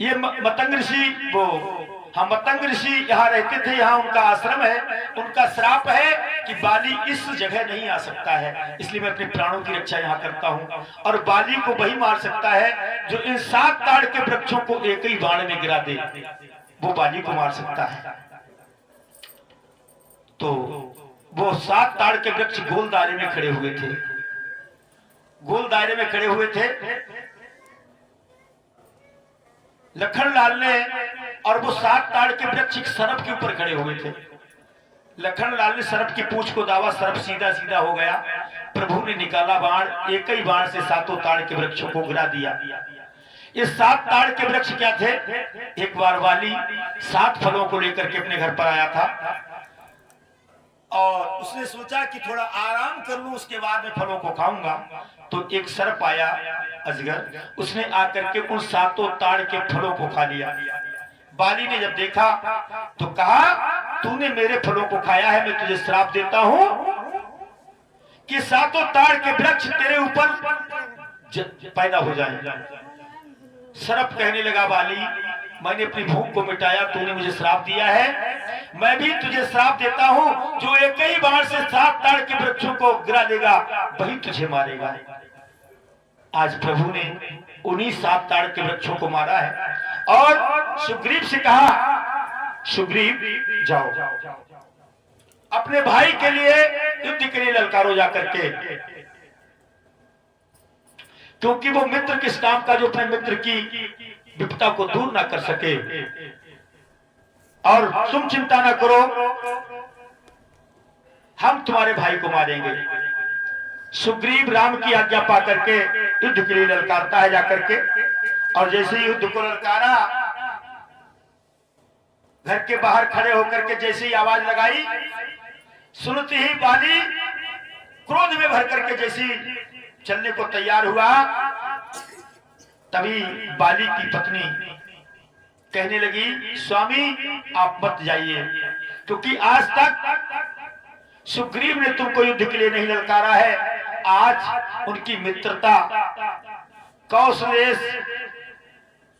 ये मतंग ऋषि हम मतंग ऋषि यहाँ रहते थे, यहाँ उनका आश्रम है। उनका श्राप है कि बाली इस जगह नहीं आ सकता है, इसलिए मैं अपने प्राणों की रक्षा यहाँ करता हूँ। और बाली को वही मार सकता है जो इन 7 ताड़ के वृक्षों को एक ही बाण में गिरा दे, वो बाली को मार सकता है। तो वो 7 ताड़ के वृक्ष गोल दायरे में खड़े हुए थे, गोल दायरे में खड़े हुए थे। लखनलाल ने और वो 7 ताड़ के वृक्ष एक सरप के ऊपर खड़े हुए थे। लखनलाल ने सरप की पूंछ को दावा, सरप सीधा सीधा हो गया। प्रभु ने निकाला बाण, एक ही बाण से 7 ताड़ के वृक्षों को गिरा दिया। ये 7 ताड़ के वृक्ष क्या थे? एक बार वाली 7 फलों को लेकर के अपने घर पर आया था और उसने सोचा कि थोड़ा आराम कर लूं, उसके बाद में फलों को खाऊंगा। तो एक सर्प आया, अजगर, उसने आकर के उन 7 ताड़ के फलों को खा लिया। बाली ने जब देखा तो कहा, तूने मेरे फलों को खाया है, मैं तुझे श्राप देता हूं कि 7 ताड़ के वृक्ष तेरे ऊपर पैदा हो जाए। सर्प कहने लगा, बाली मैंने अपनी भूख को मिटाया, तूने मुझे श्राप दिया है, मैं भी तुझे श्राप देता हूं, जो एक ही बाण से 7 ताड़ के वृक्षों को गिरा देगा वही तुझे मारेगा। आज प्रभु ने उन्हीं 7 ताड़ के वृक्षों को मारा है और सुग्रीव से कहा, सुग्रीव जाओ अपने भाई के लिए युद्ध के लिए ललकारो जाकर के, क्योंकि वो मित्र किस काम का जो अपने मित्र की विपदा को दूर ना कर सके। और तुम चिंता ना करो, हम तुम्हारे भाई को मारेंगे। सुग्रीव राम की आज्ञा पा करके युद्ध के लिए ललकारता है जाकर के, और जैसे ही युद्ध को ललकारा, घर के बाहर खड़े होकर के जैसे ही आवाज लगाई, सुनते ही बाली क्रोध में भर करके जैसे चलने को तैयार हुआ, तभी बाली की पत्नी कहने लगी, स्वामी आप मत जाइए, क्योंकि आज तक सुग्रीव ने तुमको युद्ध के लिए नहीं ललकारा है। आज उनकी मित्रता कौशलेश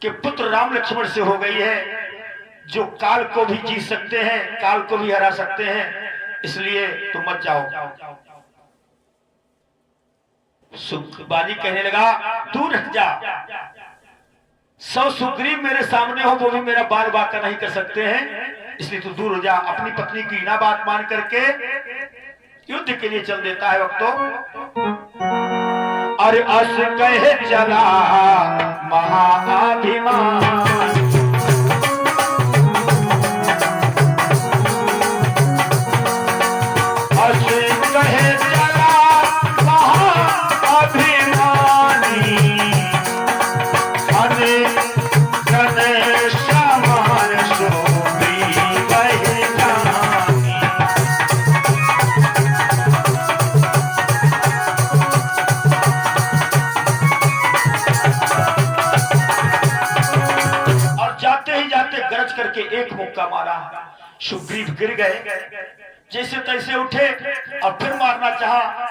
के पुत्र राम लक्ष्मण से हो गई है, जो काल को भी जीत सकते हैं, काल को भी हरा सकते हैं, इसलिए तुम मत जाओ। बाली कहने लगा, तू रह जा, 100 सुग्रीव मेरे सामने हो, वो भी मेरा बाल बाका नहीं कर सकते हैं, इसलिए तू दूर हो जा। अपनी पत्नी की ना बात मान करके युद्ध के लिए चल देता है वक्तों। अरे अस कहे चला महाअभिमान, सुग्रीव गिर गए, जैसे तैसे उठे और फिर मारना चाहा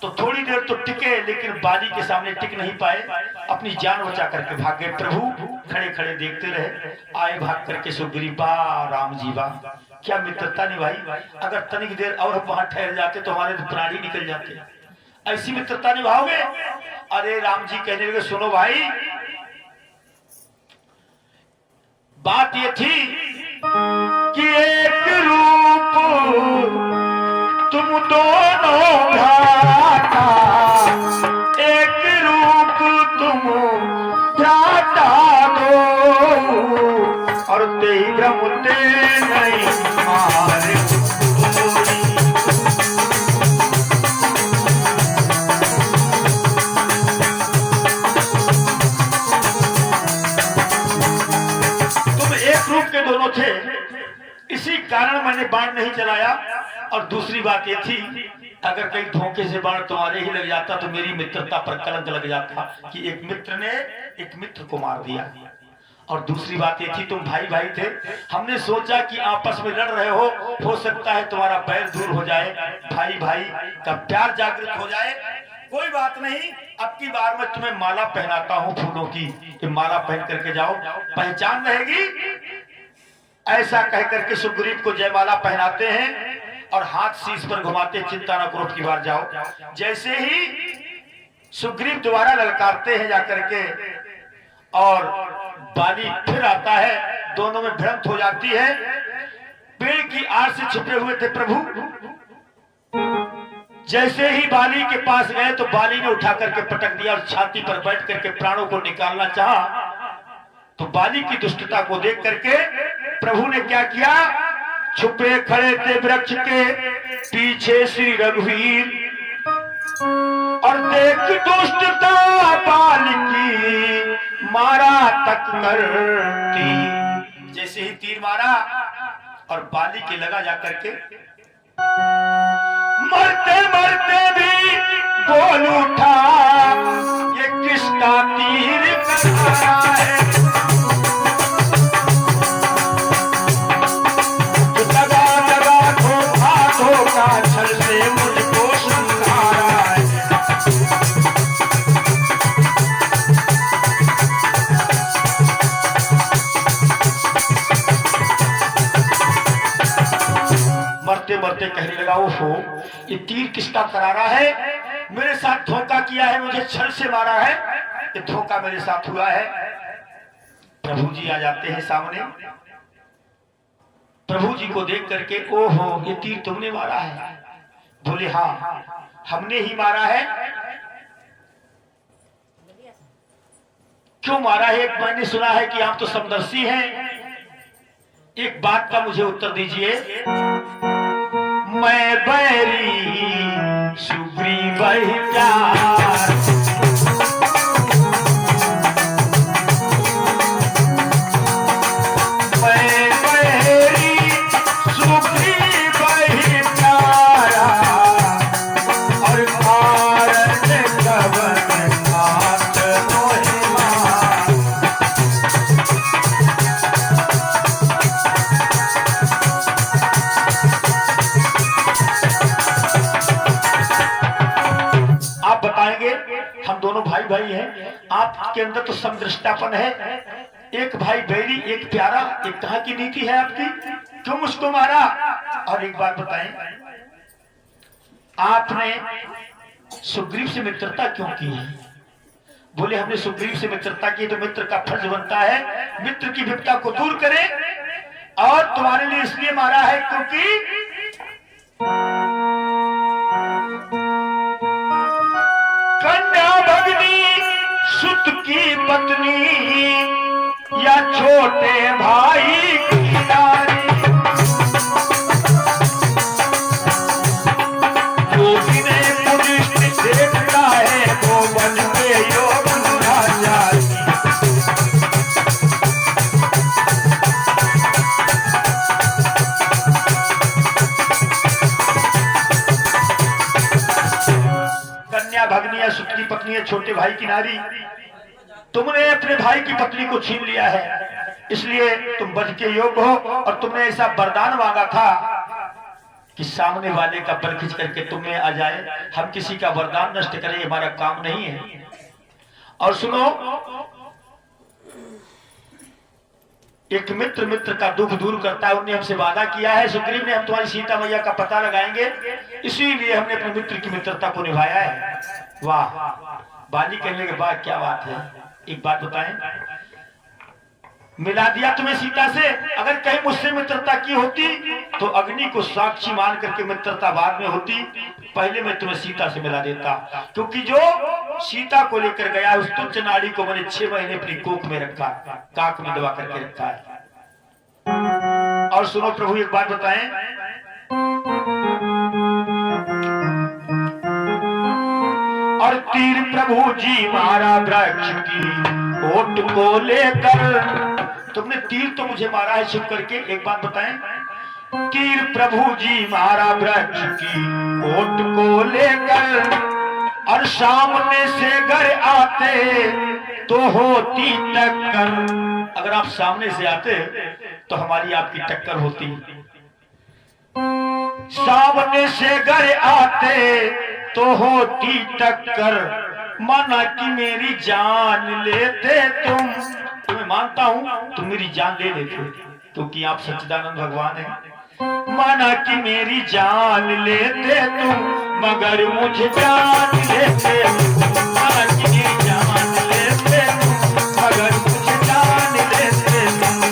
तो थोड़ी देर तो टिके, लेकिन बाली के सामने टिक नहीं पाए, अपनी जान बचा करके भाग गए। प्रभु खड़े खड़े देखते रहे, आए भाग करके सुग्रीव, वाह राम जी वाह, क्या मित्रता निभाई, अगर तनिक देर और वहां ठहर जाते तो हमारे तो प्राण ही निकल जाते, ऐसी मित्रता निभाओगे। अरे राम जी कहने लगे, सुनो भाई, बात ये थी कि एक रूप तुम दोनों भ्राता, एक रूप तुम भ्राता दो, और ते भ्रमते नहीं मारे दोनों थे, इसी कारण मैंने बाण नहीं चलाया। और दूसरी बात ये थी, अगर कहीं धोखे से बाण तुम्हारे ही लग जाता तो मेरी मित्रता पर कलंक लग जाता कि एक मित्र ने एक मित्र को मार दिया। और दूसरी बात ये थी, तुम भाई भाई थे, हमने सोचा कि आपस में लड़ रहे हो सकता है तुम्हारा बैर दूर हो जाए, भाई भाई का प्यार जागृत हो जाए। कोई बात नहीं, अब की बार मैं तुम्हें माला पहनाता हूँ फूलों की, कि माला पहन करके जाओ, पहचान रहेगी। ऐसा कह करके सुग्रीव को जयमाला पहनाते हैं और हाथ शीश पर घुमाते, चिंता न करो की बार जाओ। जैसे ही सुग्रीव दोबारा ललकारते हैं जाकर के, और बाली फिर आता है, दोनों में भ्रंत हो जाती है। पेड़ की आड़ से छिपे हुए थे प्रभु, जैसे ही बाली के पास गए तो बाली ने उठा करके पटक दिया और छाती पर बैठ करके प्राणों को निकालना चाहा। तो बाली की दुष्टता को देख करके प्रभु ने क्या किया, छुपे खड़े थे वृक्ष के पीछे श्री रघुवीर, और देख दुष्टता बाली की मारा तक करती। जैसे ही तीर मारा और बाली के लगा जाकर के, मरते मरते भी बोल उठा, ये किसका तीर करा है, छल से मुझको संहारा है। मरते मरते कहने लगा, ओहो ये तीर किसका करारा है, मेरे साथ धोखा किया है, मुझे छल से मारा है, ये धोखा मेरे साथ हुआ है। प्रभु जी आ जाते हैं सामने, प्रभु जी को देख करके, ओहो ये तीर तुमने मारा है? बोले हाँ हमने ही मारा है। क्यों मारा है? मैंने सुना है कि आप तो समदर्शी हैं, एक बात का मुझे उत्तर दीजिए। मैं बैरी सुग्रीव ही प्यार, हम दोनों भाई भाई हैं, आपके अंदर तो समदृष्टापन है, एक भाई बैरी एक प्यारा, एक कहाँ की नीति है आपकी, क्यों मुझको मारा? और एक बात बताएं, आपने सुग्रीव से मित्रता क्यों की है? बोले हमने सुग्रीव से मित्रता की तो मित्र का फर्ज बनता है मित्र की विपदा को दूर करे, और तुम्हारे लिए इसलिए मारा है क्योंकि कन्या भगनी सुत की पत्नी या छोटे भाई की नारी, योगी ने पुलिस देखता है वो बन के योग दुराचारी। कन्या भगनी या सुत की पत्नी है, छोटे भाई की नारी, तुमने अपने भाई की पत्नी को छीन लिया है, इसलिए तुम बच के योग्य हो। और तुमने ऐसा वरदान मांगा था कि सामने वाले का बल खींच करके तुम्हें आ जाए। हम किसी का वरदान नष्ट करें, हमारा काम नहीं है। और सुनो, एक मित्र मित्र का दुख दूर करता है। उन्होंने हमसे वादा किया है, सुग्रीव ने, हम तुम्हारी सीता मैया का पता लगाएंगे, इसीलिए हमने अपने मित्र की मित्रता को निभाया है। वाह, बाली कहने के बाद क्या बात है। एक बात बताएं, मिला दिया तुम्हें सीता से। अगर कहीं मुझसे मित्रता की होती तो अग्नि को साक्षी मान करके मित्रता बाद में होती। पहले मैं तुम्हें सीता से मिला देता, क्योंकि जो सीता को लेकर गया उस तुच्छ नाड़ी को मैंने 6 महीने अपनी कोख में रखा, काक में दबा करके रखा है। और सुनो प्रभु, एक बात बताएं, और तीर प्रभु जी मारा वृक्ष की ओट को लेकर। तुमने तीर तो मुझे मारा है छिप करके। एक बात बताएं, तीर प्रभु जी मारा वृक्ष की ओट को लेकर, और सामने से घर आते तो होती टक्कर। अगर आप सामने से आते तो हमारी आपकी टक्कर होती। सामने से घर आते तो होती टक्कर, माना कि मेरी जान लेते तुम। तुम्हें मानता हूं, तुम मेरी जान ले लेते, क्योंकि आप सच्चिदानंद भगवान हैं। माना कि मेरी जान लेते तुम, मगर मुझे जान लेते। माना कि मेरी जान लेते तुम, मगर मुझे जान लेते तुम।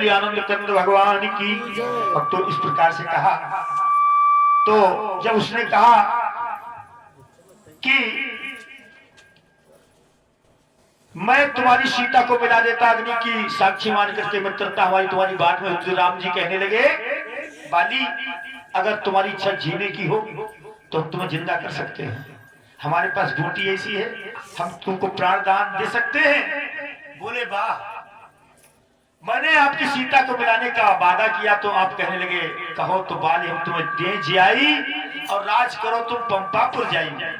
आनंद कंद भगवान की। और तो इस प्रकार से कहा, तो जब उसने कहा कि मैं तुम्हारी सीता को मिला देता, अग्नि की साक्षी मान करके मित्रता हमारी तुम्हारी बात में होती। राम जी कहने लगे, बाली अगर तुम्हारी इच्छा जीने की हो तो हम तुम्हें जिंदा कर सकते हैं। हमारे पास ड्यूटी ऐसी है, हम तुमको प्राण दान दे सकते हैं। बोले वाह, मैंने आपकी सीता को मिलाने का वादा किया तो आप कहने लगे, कहो तो बाली हम तुम्हें दे जियाई और राज करो तुम पंपापुर जाइए।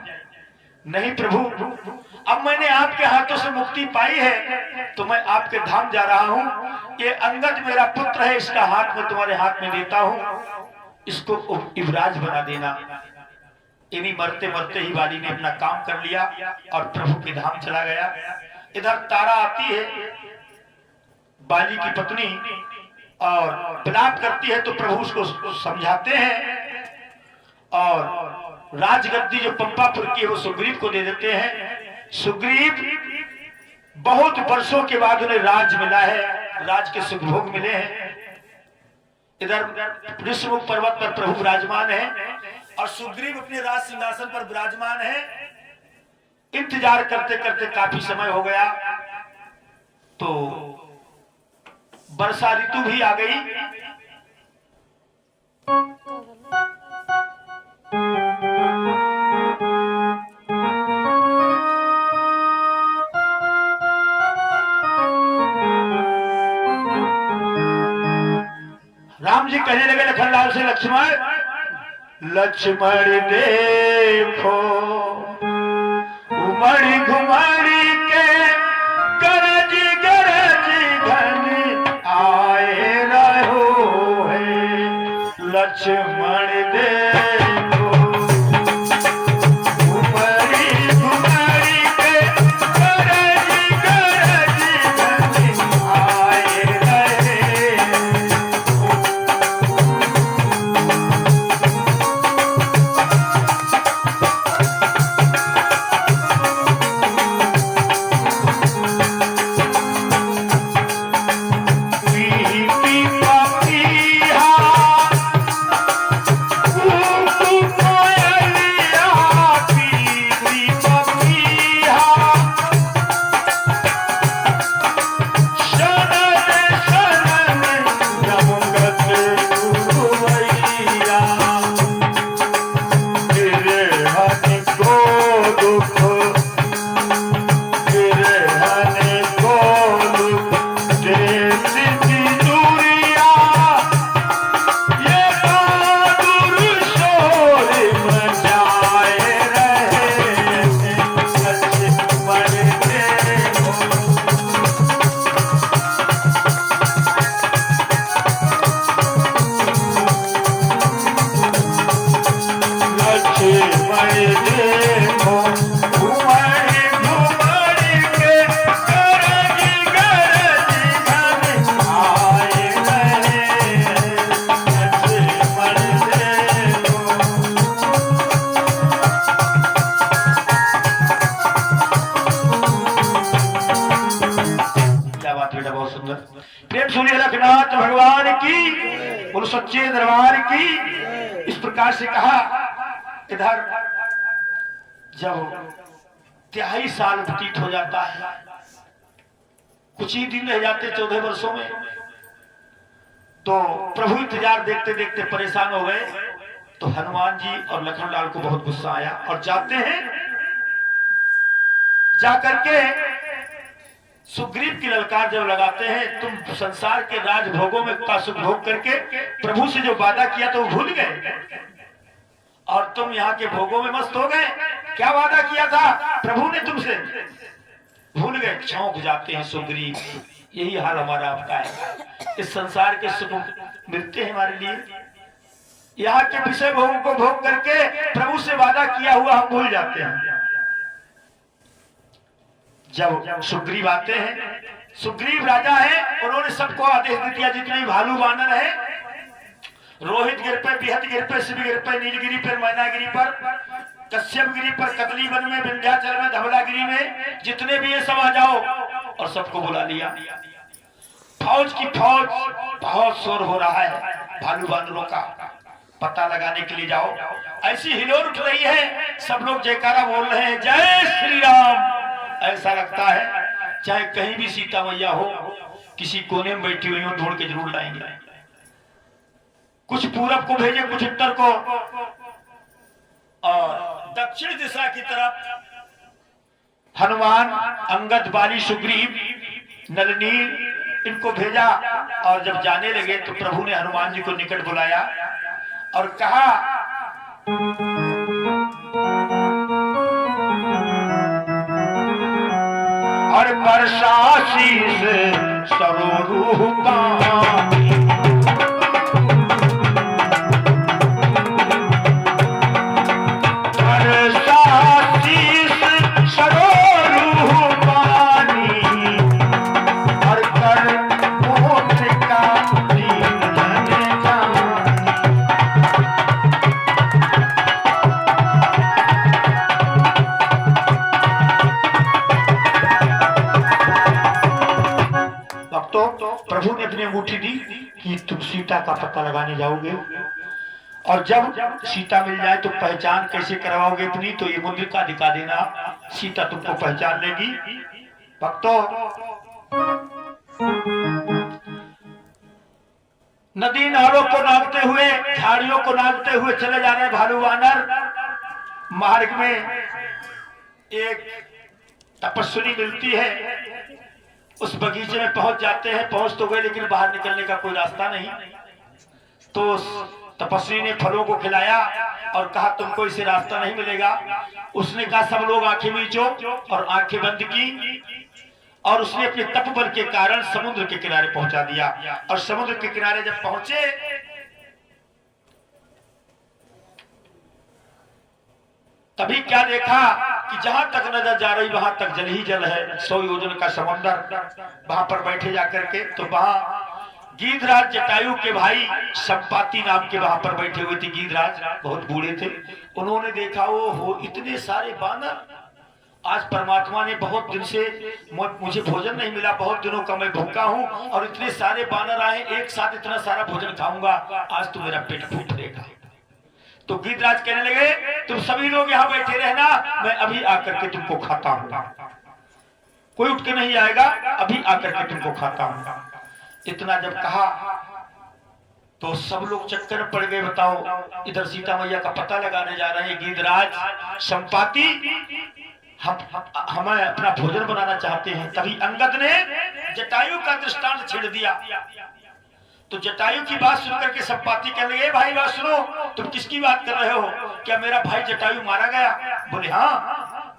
नहीं प्रभु, अब मैंने आपके हाथों से मुक्ति पाई है तो मैं आपके धाम जा रहा हूँ। ये अंगद मेरा पुत्र है, इसका हाथ मैं तुम्हारे हाथ में देता हूँ, इसको युवराज बना देना। इन्हीं मरते मरते ही बाली ने अपना काम कर लिया और प्रभु के धाम चला गया। इधर तारा आती है, बाली की पत्नी और विलाप करती है तो प्रभु उसको समझाते हैं और राजगद्दी जो पंपापुर की है वो सुग्रीव को दे देते हैं। सुग्रीव बहुत वर्षों के बाद उन्हें राज मिला है, राज के सुख भोग मिले हैं। इधर ऋषमुख पर्वत पर प्रभु विराजमान है और सुग्रीव अपने राज सिंहासन पर विराजमान है। इंतजार करते करते काफी समय हो गया तो वर्षा ऋतु भी आ गई। राम जी कहने लगे लखनलाल से, लक्ष्मण देखो उमड़ी घुमड़ी के गरज गरज घन आए रहो है। लक्ष्मण देखो उमड़ी घुमड़ी के गरज गरज घन आए रहे। प्रेम सुनिए लखनाथ भगवान की, बोलो सच्चे दरबार की। इस प्रकार से कहा। इधर जब 23 साल व्यतीत हो जाता है, कुछ ही दिन रह जाते 14 वर्षों में, तो प्रभु इंतजार देखते देखते परेशान हो गए। तो हनुमान जी और लखनलाल को बहुत गुस्सा आया और जाते हैं, जाकर के सुग्रीव की ललकार जब लगाते हैं, तुम संसार के राजभोगों में का सुख भोग करके प्रभु से जो वादा किया तो भूल गए और तुम यहाँ के भोगों में मस्त हो गए। क्या वादा किया था प्रभु ने तुमसे, भूल गए। चौंक जाते हैं सुग्रीव, यही हाल हमारा आपका है। इस संसार के सुख मिलते हैं हमारे लिए, यहाँ के विषय भोगों को भोग करके प्रभु से वादा किया हुआ हम भूल जाते हैं। जब सुग्रीव आते हैं, सुग्रीव राजा है, उन्होंने सबको आदेश दे दिया जितने भालू बानर है, रोहित गिर पे, बिहत गिर पे, शिव गिर पे, नीलगिरी पर, मैनागिरी पर, कश्यप गिरी पर, कतली वन में, विंध्याचल में, धवलागिरी में, जितने भी ये सब आ जाओ, और सबको बुला लिया। फौज की फौज, बहुत शोर हो रहा है, भालू बानरों का पता लगाने के लिए जाओ। ऐसी हिलोर उठ रही है, सब लोग जयकारा बोल रहे हैं, जय श्री राम। ऐसा लगता है चाहे कहीं भी सीता मैया हो, किसी कोने में बैठी हुई हो, ढूंढ के जरूर लाएंगे। कुछ पूरब को भेजे, कुछ उत्तर को, और दक्षिण दिशा की तरफ हनुमान, अंगद, बाली, सुग्रीव, नलनील इनको भेजा। और जब जाने लगे तो प्रभु ने हनुमान जी को निकट बुलाया और कहा, और बरसाशीष सरोरूपा, बरसाशीष सरोरूपानी, और कर मोतिका भक्तों, प्रभु ने अपनी अंगूठी दी कि तुम सीता का पता लगाने जाओगे, और जब सीता मिल जाए तो पहचान कैसे करवाओगे अपनी, तो ये मुद्रिका दिखा देना, सीता तुमको पहचान लेगी। भक्तों, नदी नालों को नापते हुए, झाड़ियों को नापते हुए चले जा रहे भालू वानर। मार्ग में एक तपस्विनी मिलती है, उस बगीचे में पहुंच जाते हैं। पहुंच तो गए लेकिन बाहर निकलने का कोई रास्ता नहीं। तो तपस्वी ने फलों को खिलाया और कहा तुमको इसे रास्ता नहीं मिलेगा। उसने कहा सब लोग आंखें मीचो, और आंखें बंद की, और उसने अपने तप बल के कारण समुद्र के किनारे पहुंचा दिया। और समुद्र के किनारे जब पहुंचे तभी क्या देखा कि जहां तक नजर जा रही वहां तक जल ही जल है, 100 योजन का समंदर। वहां पर बैठे जाकर के तो वहां गीधराज जटायु के भाई संपाति नाम के वहां पर बैठे हुए थे। गीधराज बहुत बूढ़े थे। उन्होंने देखा ओ हो इतने सारे बानर, आज परमात्मा ने बहुत दिन से मुझे भोजन नहीं मिला, बहुत दिनों का मैं भूखा हूं, और इतने सारे बानर आए, एक साथ इतना सारा भोजन खाऊंगा, आज तो मेरा पेट फूट देगा। तो गीधराज कहने लगे तुम सभी लोग यहाँ बैठे रहना, मैं अभी आकर के तुमको खाता हूँ, कोई उठ के नहीं आएगा, अभी आकर के तुमको खाता हूँ। इतना जब कहा तो सब लोग चक्कर में पड़ गए। बताओ, इधर सीता मैया का पता लगाने जा रहे हैं गीधराज, संपाति, हमें अपना भोजन बनाना चाहते हैं। तभी अंगद ने जटायु का दृष्टांत छेड़ दिया। तो जटायु की बात सुनकर के संपाति कहने लगे भाई बात सुनो, तुम किसकी बात कर रहे हो, क्या मेरा भाई जटायु मारा गया? बोले हाँ।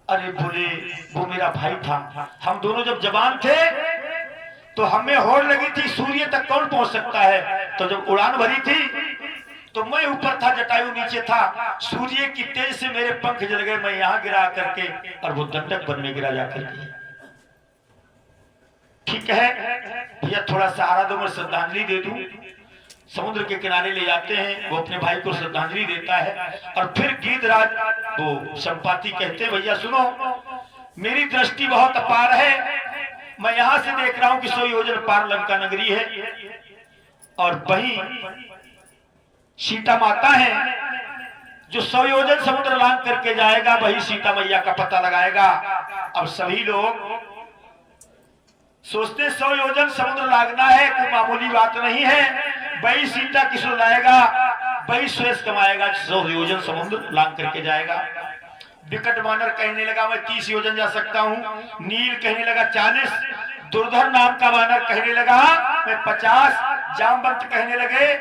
अरे बोले वो मेरा भाई था, हम दोनों जब जवान थे तो हमें होड़ लगी थी सूर्य तक कौन पहुंच सकता है, तो जब उड़ान भरी थी तो मैं ऊपर था, जटायु नीचे था। सूर्य की तेज से मेरे पंख जल गए, मैं यहाँ गिरा करके और वो दंडक वन में गिरा जाकर के। ठीक है भैया, थोड़ा सहारा दो, मैं श्रद्धांजलि दे दूं। समुद्र के किनारे ले जाते हैं, वो अपने भाई को श्रद्धांजलि देता है। और फिर गीधराज वो संपाति कहते भैया सुनो, मेरी दृष्टि बहुत अपार है, मैं यहां से देख रहा हूं कि 100 योजन पार लंका नगरी है, और वहीं सीता माता है, जो 100 योजन समुद्र लांघ करके जाएगा वही सीता मैया का पता लगाएगा। अब सभी लोग सोचते 100 योजन समुद्र लांघना है, कोई मामूली बात नहीं है, वही सीता किसको लाएगा, वही श्रेष्ठ कमाएगा, 100 योजन समुद्र लांघ करके जाएगा। विकट वानर कहने लगा मैं 30 योजन जा सकता हूँ, नील कहने लगा 40, दुर्धर नाम का वानर कहने लगा मैं 50, जामवंत कहने लगे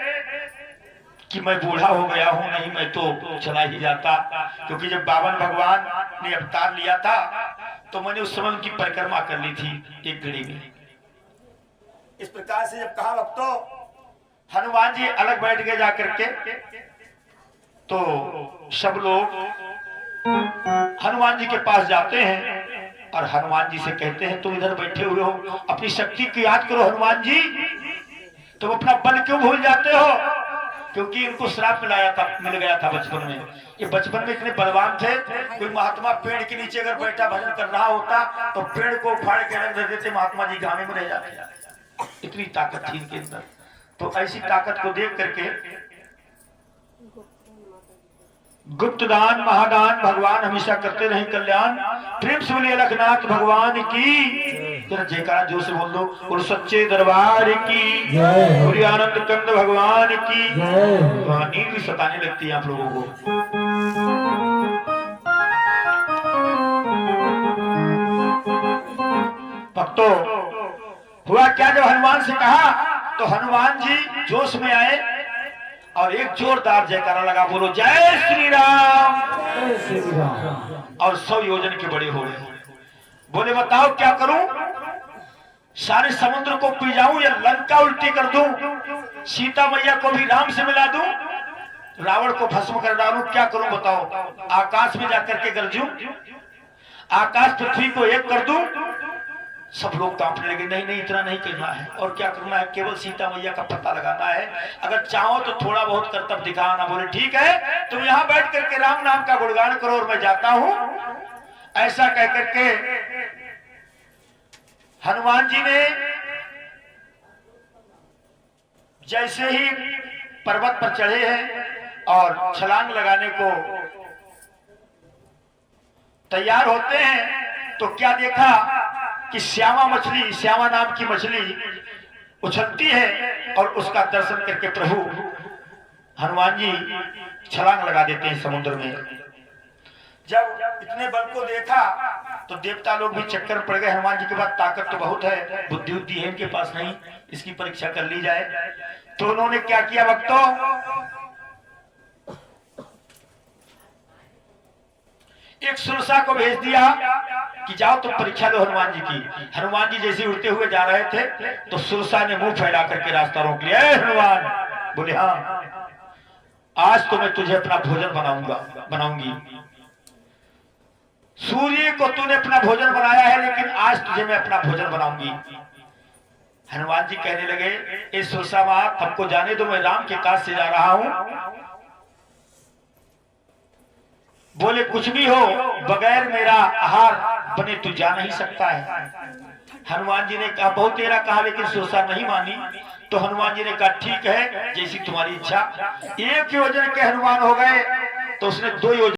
कि मैं बूढ़ा हो गया हूं, नहीं मैं तो चला ही जाता, क्योंकि जब बावन भगवान ने अवतार लिया था तो मैंने उस समय उनकी परिक्रमा कर ली थी एक घड़ी में। इस प्रकार से जब कहा भक्तों, हनुमान जी अलग बैठ गए जाकर के, तो सब लोग हनुमान जी के पास जाते हैं और हनुमान जी से कहते हैं तुम इधर बैठे हुए हो, अपनी शक्ति की याद करो हनुमान जी, तुम अपना बल क्यों भूल जाते हो? क्योंकि इनको श्राप मिल गया था बचपन में। ये बचपन में इतने बलवान थे, कोई महात्मा पेड़ के नीचे अगर बैठा भजन कर रहा होता तो पेड़ को उखाड़ के रख देते, महात्मा जी घामे में रह जाते, इतनी ताकत थी इनके अंदर। तो ऐसी ताकत को देख करके गुप्त दान महादान भगवान हमेशा करते रहे कल्याण। प्रेम से बोले अलखनाथ भगवान की जरा जयकारा जोर से बोल दो, और सच्चे दरबार की और आनंद कंद भगवान की। नींद भी सताने लगती है आप लोगों को। भक्तों, हुआ क्या, जब हनुमान से कहा तो हनुमान जी जोश में आए और एक जोरदार जयकारा लगा, बोलो जय श्री राम, जय श्री राम। और 100 योजन के बड़े हो गए। बोले बताओ क्या करूं, सारे समुद्र को पी जाऊं या लंका उल्टी कर दूं, सीता मैया को भी राम से मिला दूं, रावण को भस्म कर डालूं, क्या करूं बताओ? आकाश में जाकर के गरजूं, आकाश पृथ्वी को एक कर दूं? सब लोग कांपने लगे, नहीं नहीं इतना नहीं करना है, और क्या करना है, केवल सीता मैया का पता लगाना है, अगर चाहो तो थोड़ा बहुत कर्तव्य दिखाना। बोले ठीक है, तुम यहाँ बैठ करके राम नाम का गुणगान करो और मैं जाता हूं। ऐसा कहकर के हनुमान जी ने जैसे ही पर्वत पर चढ़े हैं और छलांग लगाने को तैयार होते हैं तो क्या देखा कि श्यामा मछली, श्यामा नाम की मछली उछलती है और उसका दर्शन करके प्रभु हनुमान जी छलांग लगा देते हैं समुद्र में। जब इतने बल को देखा तो देवता लोग भी चक्कर पड़ गए। हनुमान जी के पास ताकत तो बहुत है, बुद्धि बुद्धि है इनके पास नहीं, इसकी परीक्षा कर ली जाए। तो उन्होंने क्या किया भक्तों, एक सुरसा को भेज दिया कि जाओ तुम परीक्षा दो हनुमान जी की। हनुमान जी जैसे उड़ते हुए जा रहे थे तो सुरसा ने मुंह फैला करके रास्ता रोक लिया। हनुमान बोले हाँ, आज तो मैं तुझे अपना भोजन बनाऊंगी। सूर्य को तूने अपना भोजन बनाया है, लेकिन आज तुझे मैं अपना भोजन बनाऊंगी। हनुमान जी कहने लगे, ए सुरसा मां, हमको जाने दो, मैं राम के काज से जा रहा हूं। बोले कुछ भी हो, बगैर मेरा आहार बने तू जा नहीं सकता है। हनुमान जी ने कहा, बहुत तेरा कहा, लेकिन सुरसा नहीं मानी। तो हनुमान जी ने कहा, ठीक है, जैसी तुम्हारी इच्छा। 1 योजन के हनुमान हो गए तो उसने 2 योजन